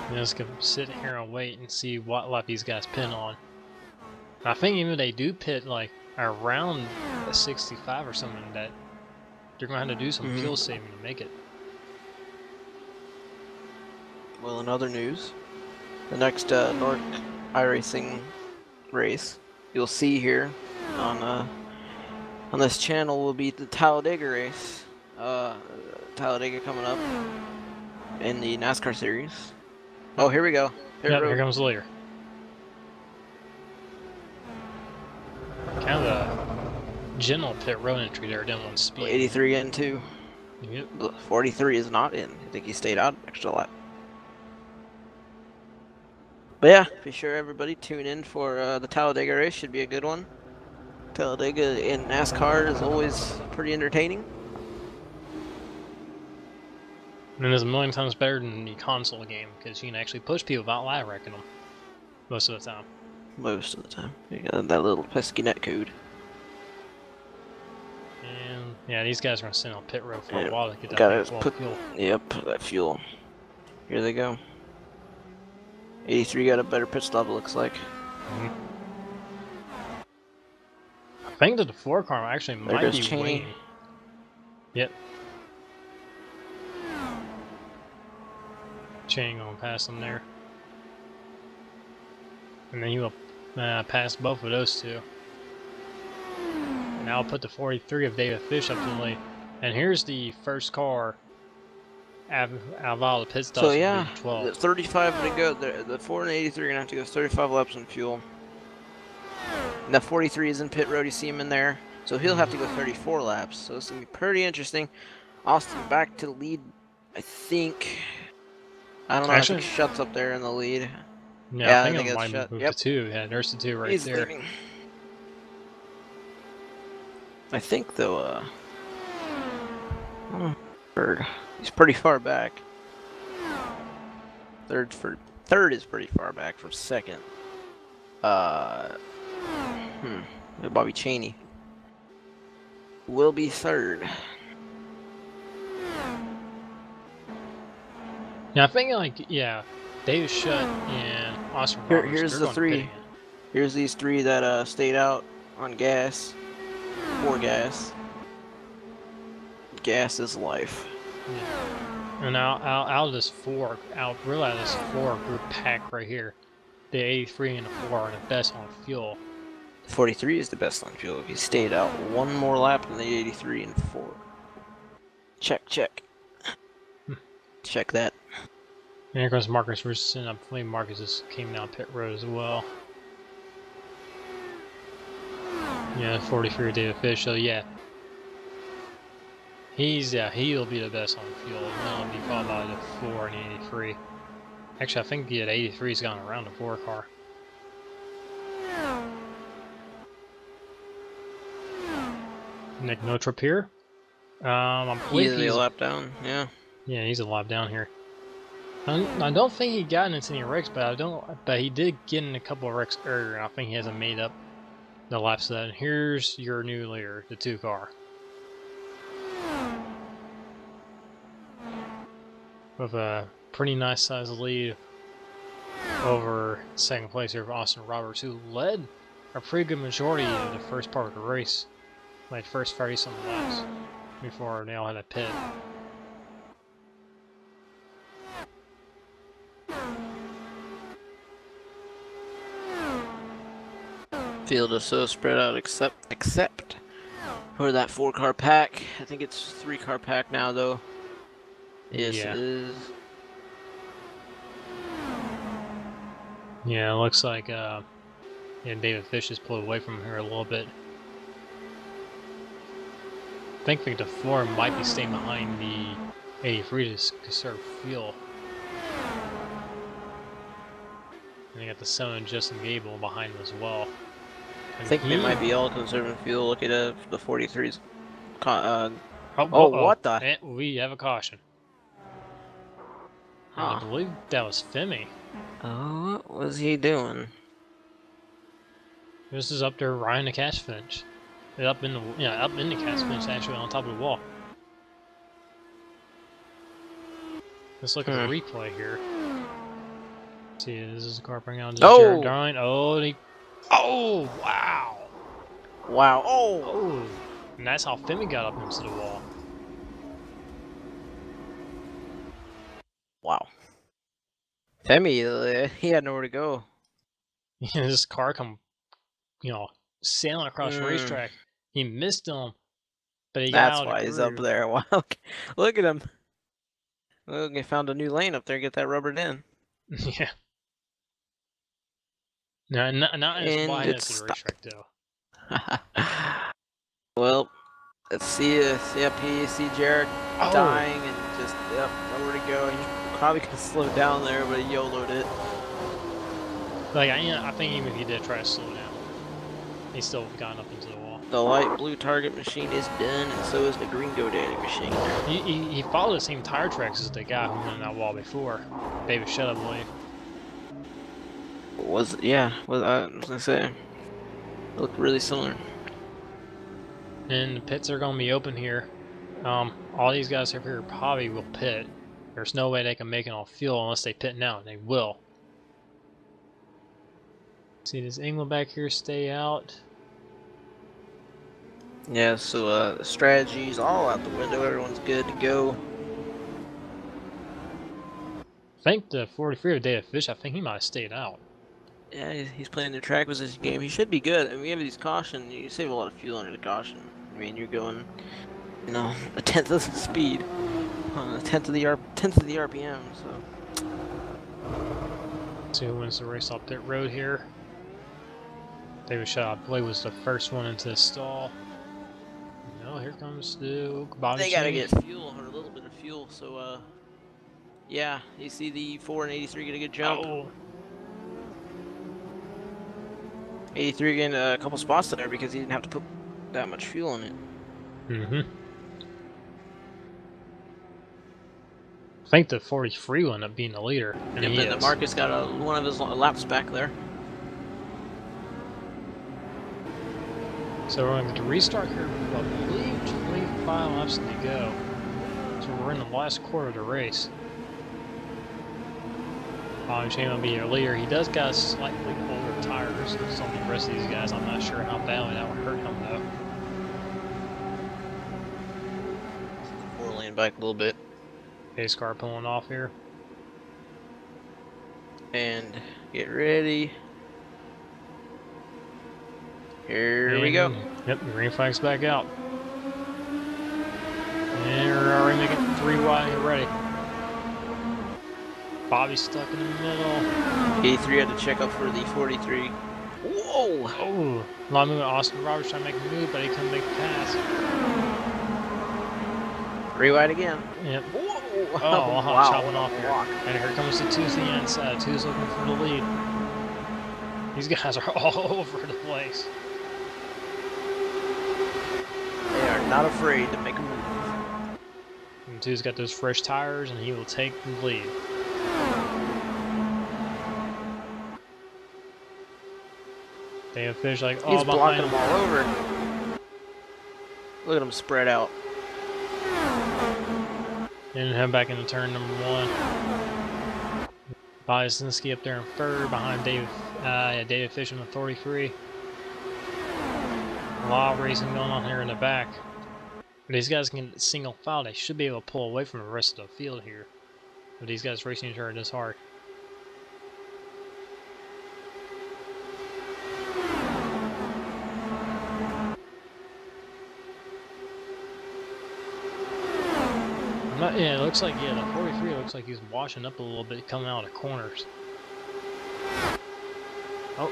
I'm just gonna sit here and wait and see what lap these guys pin on. I think even if they do pit like around a 65 or something, that they're gonna have to do some fuel saving to make it. Well, in other news, the next NORC iRacing race you'll see here on this channel will be the Talladega race. Talladega coming up in the NASCAR series. Oh, here we go. Here comes the leader. Kind of a general pit road entry there, didn't want speed. 83 in too. Yep. 43 is not in. I think he stayed out extra lap. But yeah, be sure everybody tune in for the Talladega race. Should be a good one. Talladega in NASCAR is always pretty entertaining. And it's a million times better than the console game because you can actually push people without lag wrecking them most of the time. Most of the time. You got that little pesky netcode. And yeah, these guys are going to sit on pit road for a while to get that fuel. Yep, that fuel. Here they go. 83 got a better pit stop, it looks like. I think that the 4 car actually might be waiting. Yep. Chain going past them there. And then he will pass both of those two. And now I'll put the 43 of David Fish up to the lead. And here's the first car out of all the pit stops, So would yeah, be 12. the 35 to go. The 4 and 83 are gonna have to go 35 laps on fuel. And the 43 is in pit road. You see him in there, so he'll have to go 34 laps. So it's gonna be pretty interesting. Austin back to the lead, I think. I don't know. Actually, I think Shutt's up there in the lead. yeah, I think it it's might Shutt. move Yep, to 2. Yeah, there's the 2 right he's there. leading. I think though, third. He's pretty far back. Third is pretty far back from second. Bobby Cheney will be third. Yeah, I think David Shutt and Austin Roberts. Here's they're the going to pit 3. again. Here's these 3 that stayed out on gas. For gas. Gas is life. Yeah. And out of this 4 group pack right here, the 83 and the 4 are the best on fuel. 43 is the best on fuel. He stayed out one more lap than the 83 and 4. Check. Check that. And here comes Marcus Richardson. I believe Marcus just came down pit road as well. Yeah, 43 David Fish. So yeah, he'll be the best on fuel. Then he'll be followed by the 4 and 83. Actually, I think the 83's gone around the 4 car. Nick Notrip here. I believe He's a lap down. Yeah. Yeah, he's a lap down here. I don't think he got into any wrecks, but he did get in a couple of wrecks earlier, and I think he hasn't made up the laps of that. And here's your new leader, the 2 car. With a pretty nice sized lead over second place here for Austin Roberts, who led a pretty good majority of the first part of the race, like first 30-something laps, before they all had a pit. Field is so spread out except for that 4-car pack. I think it's 3-car pack now though. Yes, Yeah. it is. Yeah, it looks like David Fish has pulled away from here a little bit. I think the 4 might be staying behind the 83 to conserve fuel. And they got the 7 Justin Gable behind him as well. I think they might be all conserving fuel. Look at the 43s. What the? And we have a caution. Huh. I believe that was Femi. Oh, what was he doing? This is up there, Ryan the Cash Finch. Up in the Cash Finch, actually on top of the wall. Let's look at the replay here. Let's see, this is a car bringing out Jared Darling. Oh, wow. Wow. Oh, and that's how Femi got up into the wall. Wow. Femi, he had nowhere to go. This car come, sailing across the racetrack. He missed him, but he got out. That's why he's up there. Wow. Look at him. Look, he found a new lane up there. Get that rubbered in. Yeah. No, not as wide as the racetrack, though. Well, let's see Jared dying and just, nowhere to go. He probably could have slowed down there, but he YOLO'd it. Like, I think even if he did try to slow down, he still gotten up into the wall. The light blue target machine is done, and so is the green GoDaddy machine. He followed the same tire tracks as the guy who went in that wall before. David Shutt, I believe. I was gonna say, it looked really similar. And the pits are gonna be open here. All these guys up here probably will pit. There's no way they can make it on fuel unless they pit now, and they will. See, does England back here stay out? Yeah, so the strategy's all out the window. Everyone's good to go. I think the 43 of David Fish, I think he might have stayed out. Yeah, he's playing the track position game. He should be good. I mean, we have these caution. You save a lot of fuel under the caution. I mean, you're going, a tenth of the speed tenth of the RPM. So. See who wins the race up pit road here. David Shaw, I believe, was the first one into the stall. No, here comes Duke. Bobby They gotta change. get fuel, or a little bit of fuel, so yeah, you see the 4 and 83 get a good jump. Oh. 83 getting a couple spots there because he didn't have to put that much fuel in it. Mm-hmm. I think the 43 will end up being the leader. And Yep, he and is. Marcus got one of his laps back there. So we're going to restart here with, I believe, 25 laps to go. So we're in the last quarter of the race. Bobby Shane will be your leader. He does got slightly older tires than some of the rest of these guys. I'm not sure how badly that would hurt him though. 4-lane back a little bit. Pace car pulling off here. And get ready. Here we go. Yep, the green flag's back out. And we're already making 3 wide and ready. Bobby's stuck in the middle. 83 had to check up for the 43. Whoa! Oh, long move. Austin Roberts trying to make a move, but he couldn't make the pass. 3 wide again. Yep. Whoa! Oh, wow, chopping off here. walk. And here comes the Two's the inside. Two's looking for the lead. These guys are all over the place. They are not afraid to make a move. And Two's got those fresh tires, and he will take the lead. They have fish like all He's blocking behind them all over. Look at them spread out. And head back into turn number 1. Bobby up there in third behind David Fish in the 43. A lot of racing going on here in the back. If these guys can get single file, they should be able to pull away from the rest of the field here. But these guys racing each other this hard. Yeah, it looks like, the 43 looks like he's washing up a little bit coming out of the corners. Oh,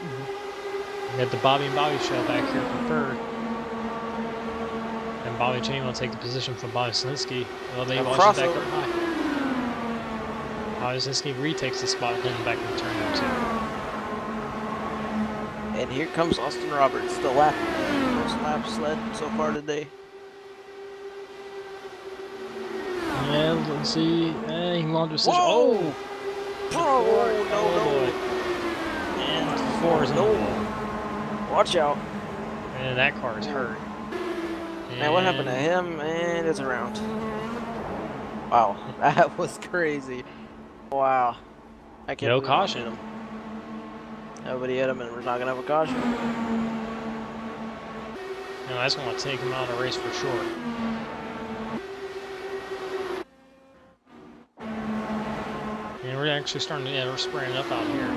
we got the Bobby and Bobby show back here for third. And Bobby Chain will take the position from Bobby Slinsky. Well, they wash it back up high. Bobby Slinsky retakes the spot heading back in turn number 2. And here comes Austin Roberts, the most lap sled so far today. Yeah, let's see. He launched a decision. Whoa! Oh! No. And 4 is no. Watch out. And that car is hurt. Man, what happened to him? And it's around. Wow, that was crazy. Wow. I can't No believe caution. him. Nobody hit him, and we're not gonna have a caution. No, that's going to take him out of the race for sure. And we're actually starting to, we're spraying up out here.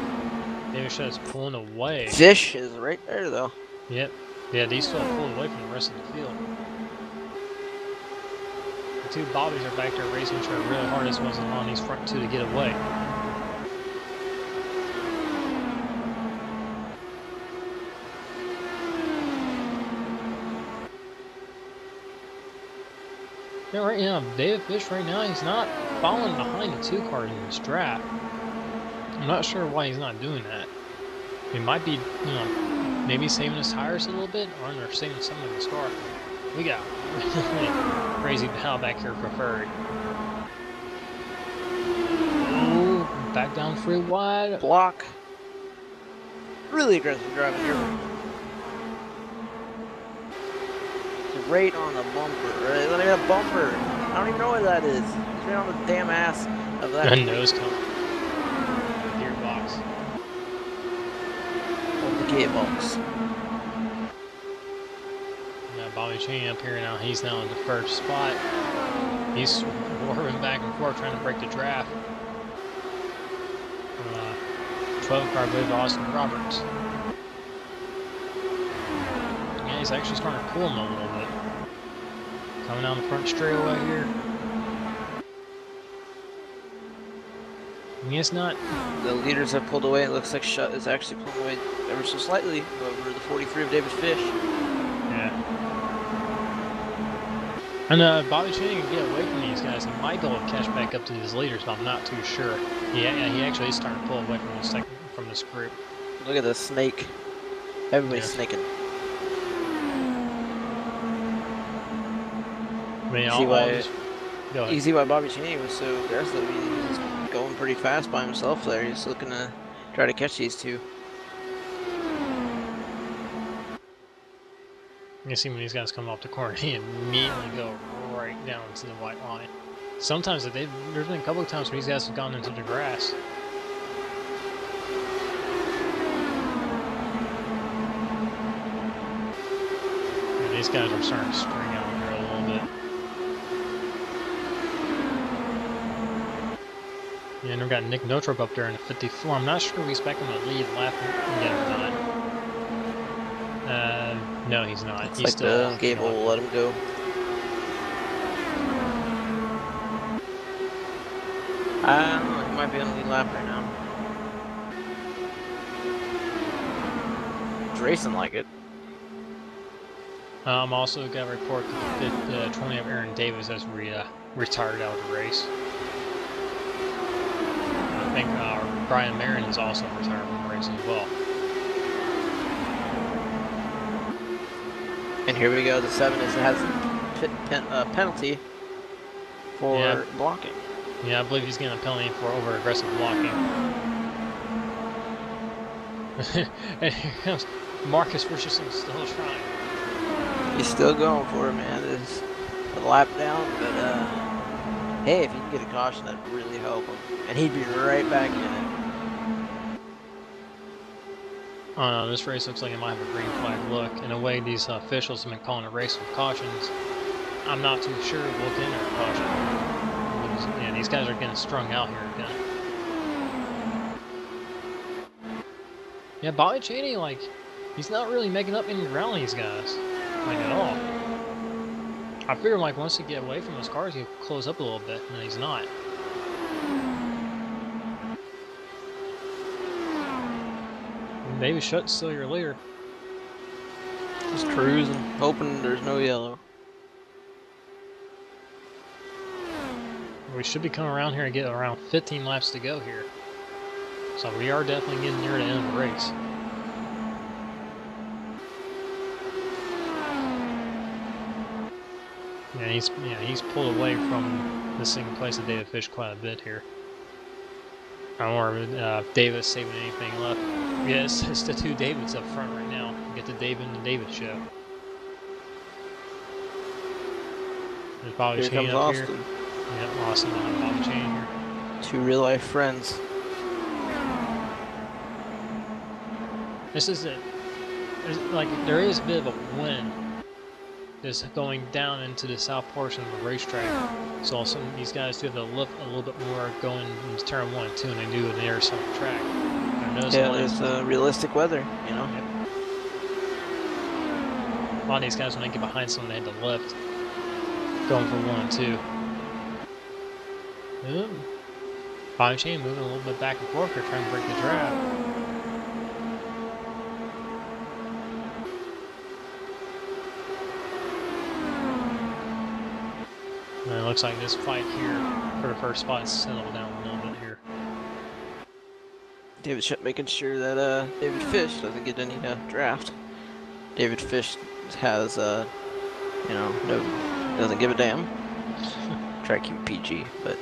David Shed's pulling away. Fish is right there, though. Yep. Yeah, these still pulled away from the rest of the field. The 2 Bobbies are back there racing each other really hard. This wasn't on these front 2 to get away. Yeah, right now, David Fish right now, he's not following behind the 2 car in this draft. I'm not sure why he's not doing that. He might be, maybe saving his tires a little bit, or they're saving some of his car. We got crazy battle back here for third. Ooh, back down 3 wide. Block. Really aggressive driving here. Right on the bumper. Right? Look at a bumper. I don't even know what that is. It's right on the damn ass of that. A nose cone. Gearbox. The gearbox. Now Bobby Chain up here now. He's now in the first spot. He's swerving back and forth trying to break the draft. 12 car with Austin Roberts. Yeah, he's actually starting to pull him a little bit. Coming down the front straightaway here. it's not. The leaders have pulled away. It looks like Shutt is actually pulling away ever so slightly over the 43 of David Fish. Yeah. And Bobby Cheney can get away from these guys. He might be able to catch back up to these leaders, but I'm not too sure. Yeah, he actually is starting to pull away from this group. Look at this snake. Everybody's snaking. I mean, you see why Bobby Cheney was so aggressive. He was going pretty fast by himself there. He's looking to try to catch these two. You see when these guys come off the corner, he immediately go right down to the white line. Sometimes there's been a couple of times where these guys have gone into the grass. And these guys are starting to spring out here a little bit. Yeah, and we've got Nick Notrop up there in the 54. I'm not sure we expect him to lead lap yet or not. No, he's not. Looks He's like still Gable will let him go. I don't know, he might be on the lead lap right now. He's racing like it. Also got a report that 20 of Aaron Davis has retired out of the race. I think Brian Marin is also retired from the race as well. And here we go, the 7 has a penalty for blocking. Yeah, I believe he's getting a penalty for over-aggressive blocking. And here comes Marcus Richardson still trying. He's still going for it, man. There's a lap down, but hey, if you can get a caution, that'd really help him. And he'd be right back in it. Oh no, this race looks like it might have a green flag look. In a way, these officials have been calling a race with cautions. I'm not too sure we'll get a caution. Yeah, these guys are getting strung out here again. Yeah, Bobby Cheney, like, he's not really making up any ground on these guys. Like, at all. I figure, like, once he get away from those cars, he'll close up a little bit, and he's not. Maybe Shutt's still your leader. Just cruising, hoping there's no yellow. We should be coming around here and get around 15 laps to go here. So we are definitely getting near the end of the race. Yeah, he's pulled away from the single place of David Fish quite a bit here. I don't worry if Davis saving anything left. Yeah, it's the two Davids up front right now. Get the David and the David show. There's Bobby Here Cheney comes up Austin. here. Yeah, Austin behind Bobby Cheney here. Two real life friends. This is it. Like, there is a bit of a wind just going down into the south portion of the racetrack. So some of these guys do have to lift a little bit more going into turn 1 and 2 than they do in the air side track. Yeah, there's realistic weather, you know. Yep. A lot of these guys, when they get behind someone, they had to lift. Going for 1 and 2. Bobby Cheney moving a little bit back and forth here, trying to break the draft. And it looks like this fight here for the first spot is settled down a little bit here. David Shutt making sure that David Fish doesn't get any draft. David Fish has you know, doesn't give a damn. Try to keep it PG, but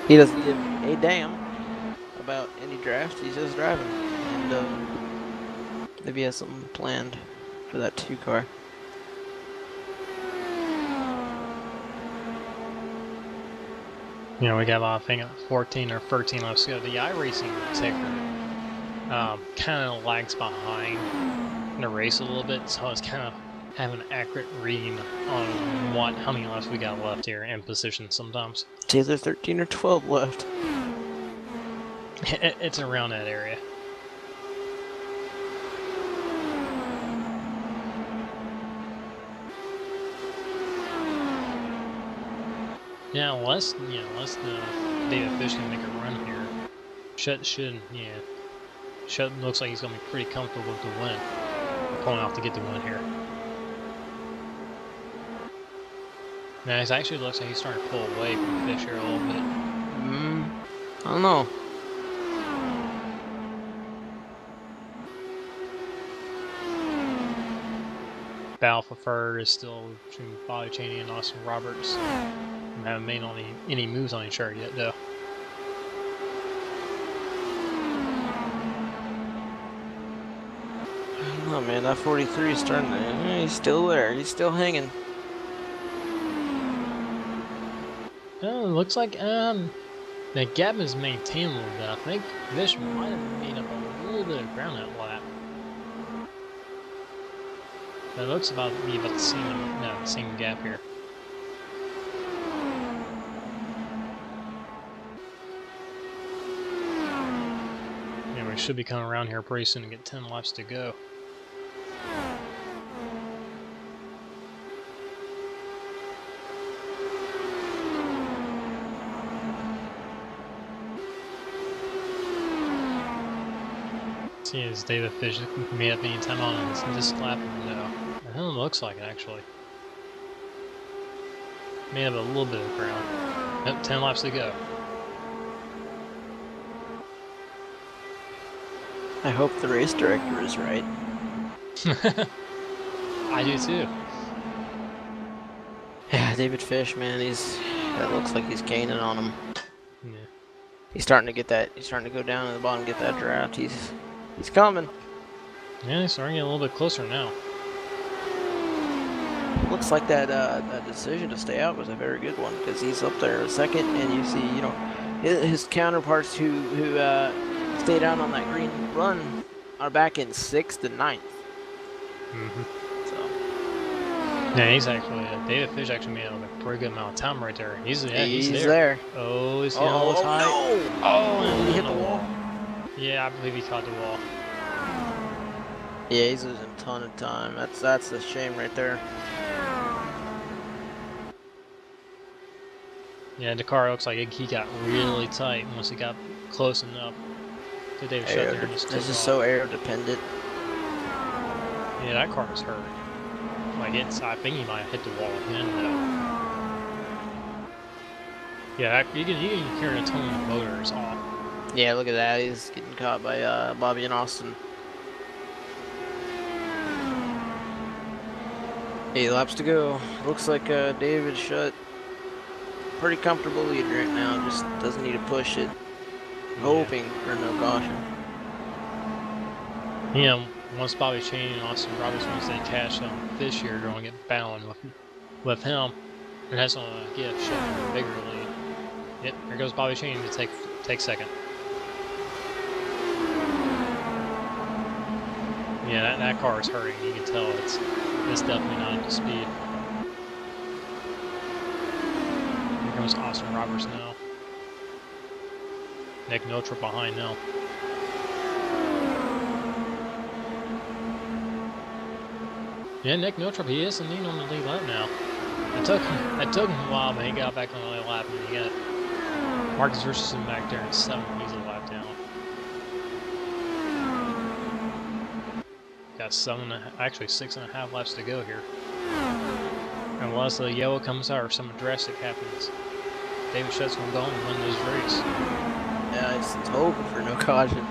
he doesn't give a damn about any draft. He's just driving, and maybe he has something planned for that 2 car. You know, we got, I think, 14 or 13 laps to go. The iRacing ticker kind of lags behind the race a little bit, so it's kind of having an accurate reading on how many laps we got left here in position sometimes. It's either 13 or 12 left. It's around that area. Yeah, unless David Fish can make a run here. Yeah. Shutt looks like he's going to be pretty comfortable with the win. Pulling off to get the win here. Now, it actually looks like he's starting to pull away from Fish here a little bit. I don't know. Battle for third is still between Bobby Cheney and Austin Roberts. We haven't made any moves on each other yet, though. Oh man, that 43 is starting to. He's still there. He's still hanging. It looks like the gap is maintained a little bit. I think Fish might have made up a little bit of ground that lap. It looks about to be about the same gap here. Yeah, we should be coming around here pretty soon to get 10 laps to go. See, is David Fish made up any time on this lap? No. It looks like it, actually. Made up a little bit of ground. Nope, 10 laps to go. I hope the race director is right. I do too. Yeah, David Fish, man, that looks like he's gaining on him. Yeah. He's starting to get that. He's starting to go down to the bottom, get that draft. He's coming. Yeah, he's starting to get a little bit closer now. Looks like that decision to stay out was a very good one because he's up there in second, and you see, his counterparts who stayed out on that green run are back in 6th and 9th. So. Yeah, he's actually David Fish actually made a pretty good amount of time right there. He's there. Oh, is he a little tight? No! Oh, did he hit the wall? Yeah, I believe he caught the wall. Yeah, he's losing a ton of time. That's a shame right there. Yeah, the car looks like he got really tight once he got close enough to David Shutt there. This is so air dependent. Yeah, that car is hurt. Like I think he might have hit the wall again though. Yeah, you can hear the tone of the motor is off. Yeah, look at that. He's getting caught by Bobby and Austin. 8 laps to go. Looks like David Shutt pretty comfortable lead right now. Just doesn't need to push it. Hoping for no caution. Yeah, once Bobby Cheney and Austin Roberts, once they cash on Fish here, they're going to get battling with him. And that's going to give Shutt a bigger lead. Yep, here goes Bobby Cheney to take second. Yeah, that car is hurting. You can tell it's definitely not up to speed. Here comes Austin Roberts now. Nick Notra behind now. Yeah, Nick Notra, he is indeed on the lead lap now. It took him a while, but he got back on the lead lap, and you got Marcus Richardson back there in 7th. He's a lap down. Got 6.5 laps to go here. And once the yellow comes out or something drastic happens, David Shutt's gonna go on and win this race. Yeah, he's hoping for no caution.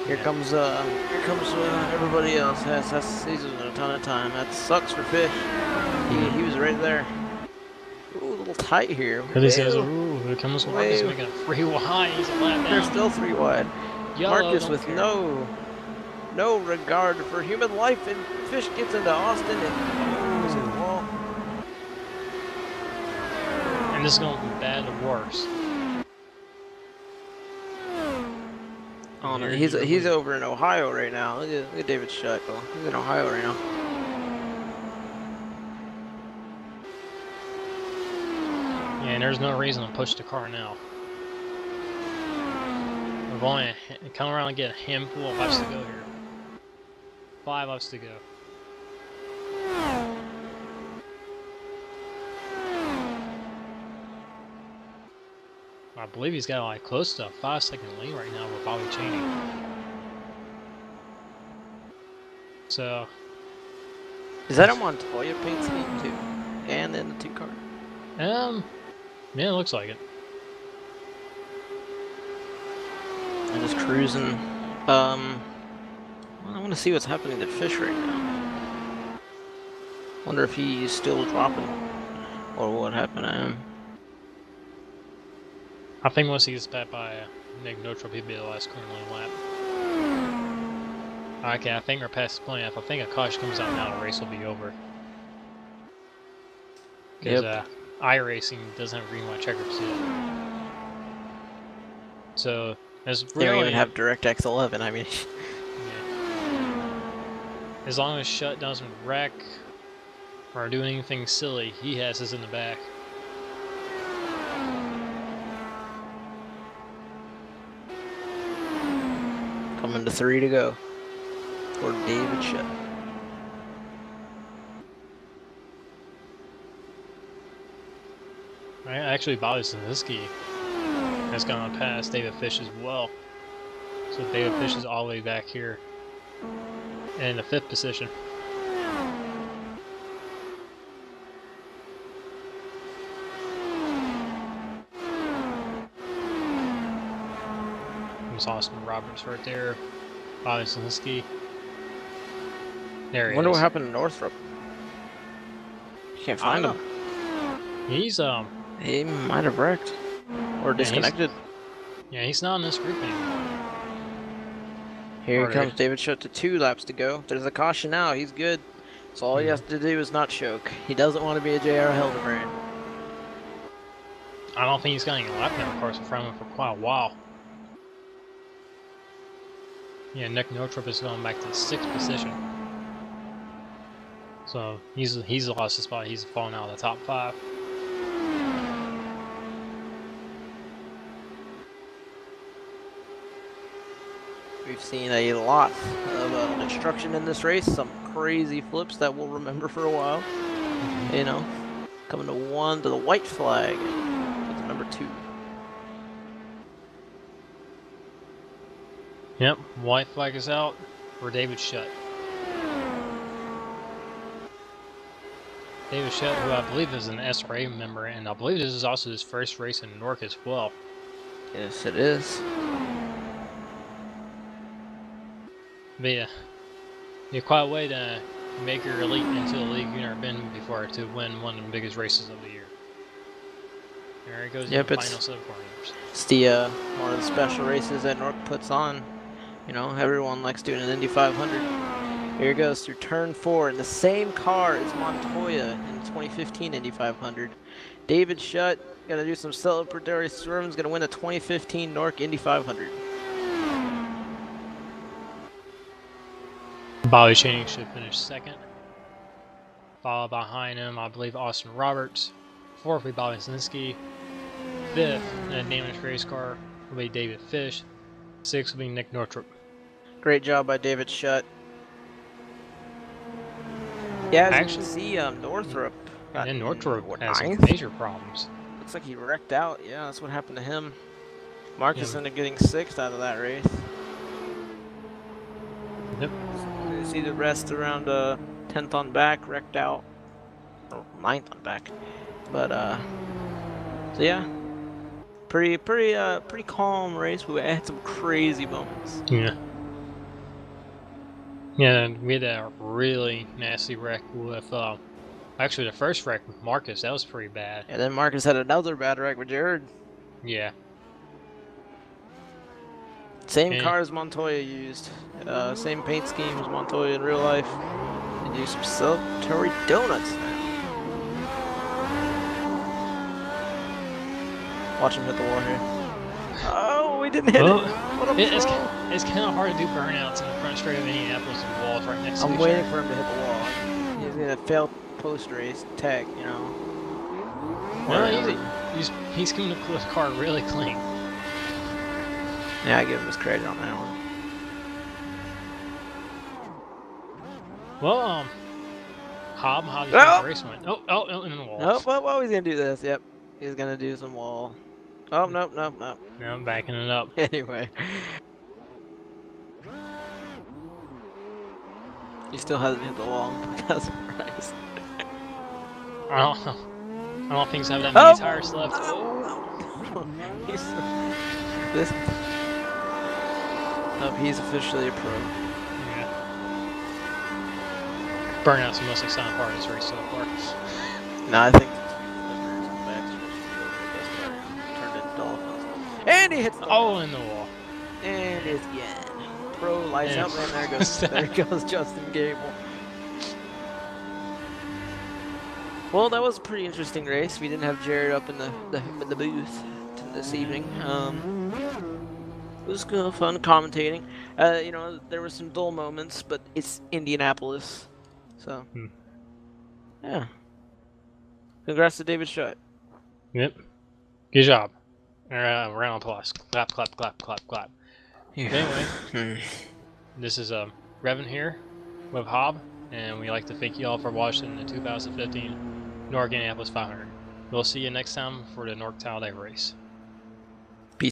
Here comes everybody else. He's losing a ton of time. That sucks for Fish. He was right there. Ooh, a little tight here. But he says, ooh, here comes Marcus making a 3 wide. He's a lap down. They're still 3 wide. Yellow, Marcus with no regard for human life, and Fish gets into Austin and goes in the wall. And this is going to be bad or worse. Oh no, he's over in Ohio right now. Look at David Shutt. He's in Ohio right now. Yeah, and there's no reason to push the car now. We've only come around and get a handful of laps to go here. 5 laps to go. I believe he's got like close to a 5-second lead right now with Bobby Cheney. So. Is that a Montoya paint scheme too? And then the 2 car? Yeah, it looks like it. I'm just cruising. Well, I want to see what's happening to Fish right now. Wonder if he's still dropping, or what happened to him. I think once he gets back by Nick Northrop, he'd be the last clean lap. Okay, I think we're past the point. If I think a caution comes out now, the race will be over. Because iRacing doesn't have green white checkers yet. So there's really, they don't even have DirectX 11. I mean, yeah. As long as Shutt doesn't wreck or do anything silly, he has us in the back. Coming to 3 to go for David Shutt. Actually, Bobby Sinitsky has gone past David Fish as well. So David Fish is all the way back here in the 5th position. There's Austin Roberts right there. Bobby Sinitsky. There he is. I wonder what happened to Northrop. You can't find him. He's He might have wrecked or disconnected. Yeah, he's not in this group anymore. Here comes David Shutt to 2 laps to go. There's a caution now. He's good. So all he has to do is not choke. He doesn't want to be a JR Hildebrand. I don't think he's got any lap number cars in front of him for quite a while. Yeah, Nick Northrop is going back to the 6th position. So he's lost his spot. He's fallen out of the top 5. We've seen a lot of destruction in this race. Some crazy flips that we'll remember for a while. You know, coming to 1 to the white flag with the number 2. Yep, white flag is out for David Shutt. David Shutt, who I believe is an SRA member, and I believe this is also his first race in NORC as well. Yes, it is. But yeah, you're quite a way to make your elite into a league you've never been before to win one of the biggest races of the year. There it goes. Yep, the final 7 corners. It's the one of the special races that NORC puts on. You know, everyone likes doing an Indy 500. Here it goes through turn 4 in the same car as Montoya in 2015 Indy 500. David Shutt gonna do some celebratory swerves. Gonna win the 2015 NORC Indy 500. Bobby Cheney should finish 2nd. Followed behind him, I believe, Austin Roberts. 4th will be Bobby Sinitsky. 5th, in a damaged race car, will be David Fish. 6th will be Nick Northrop. Great job by David Shutt. Yeah, as actually, you can see, Northrop. And Northrop has some 9th? major problems. Looks like he wrecked out. Yeah, that's what happened to him. Marcus ended up getting 6th out of that race. Yep. So you see the rest around 10th on back, wrecked out. Or 9th on back. But, so yeah. Pretty calm race. We had some crazy moments. Yeah. Yeah, we had a really nasty wreck with, actually the first wreck with Marcus, that was pretty bad. And then Marcus had another bad wreck with Jared. Yeah. Same car as Montoya used. Same paint scheme as Montoya in real life. And do some celebratory donuts now. Watch him hit the wall here. Oh, we didn't hit it. What a it's kind of hard to do burnouts in the front straight of Indianapolis with walls right next to each other. I'm waiting for him to hit the wall. He's gonna fail post-race tech, you know. Well, he's coming to the car really clean. Yeah, I give him his credit on that one. Well, how did the race went? Oh, in the wall. Oh, he's gonna do this. Yep, he's gonna do some wall Oh, nope, nope, nope. Now I'm backing it up. Anyway. He still hasn't hit the wall. That's surprised. I don't think so. Have that many tires left. Oh! He's this. Nope, he's officially a pro. Yeah. Burnout's the most exciting part of this race so far. No, I think turned into dolphins. And he hits the wall. Oh, in the wall. And it's again. Pro lights Yeah. out, man. There goes Justin Gable. Well, that was a pretty interesting race. We didn't have Jared up in the booth this evening. It was good, fun commentating. You know, there were some dull moments, but it's Indianapolis, so yeah. Congrats to David Shutt. Yep. Good job. Round of applause. Clap, clap, clap, clap, clap. Yeah. Anyway, this is Revan here with Hob, and we'd like to thank you all for watching the 2015 NORC Indianapolis 500. We'll see you next time for the NORC Talladega race.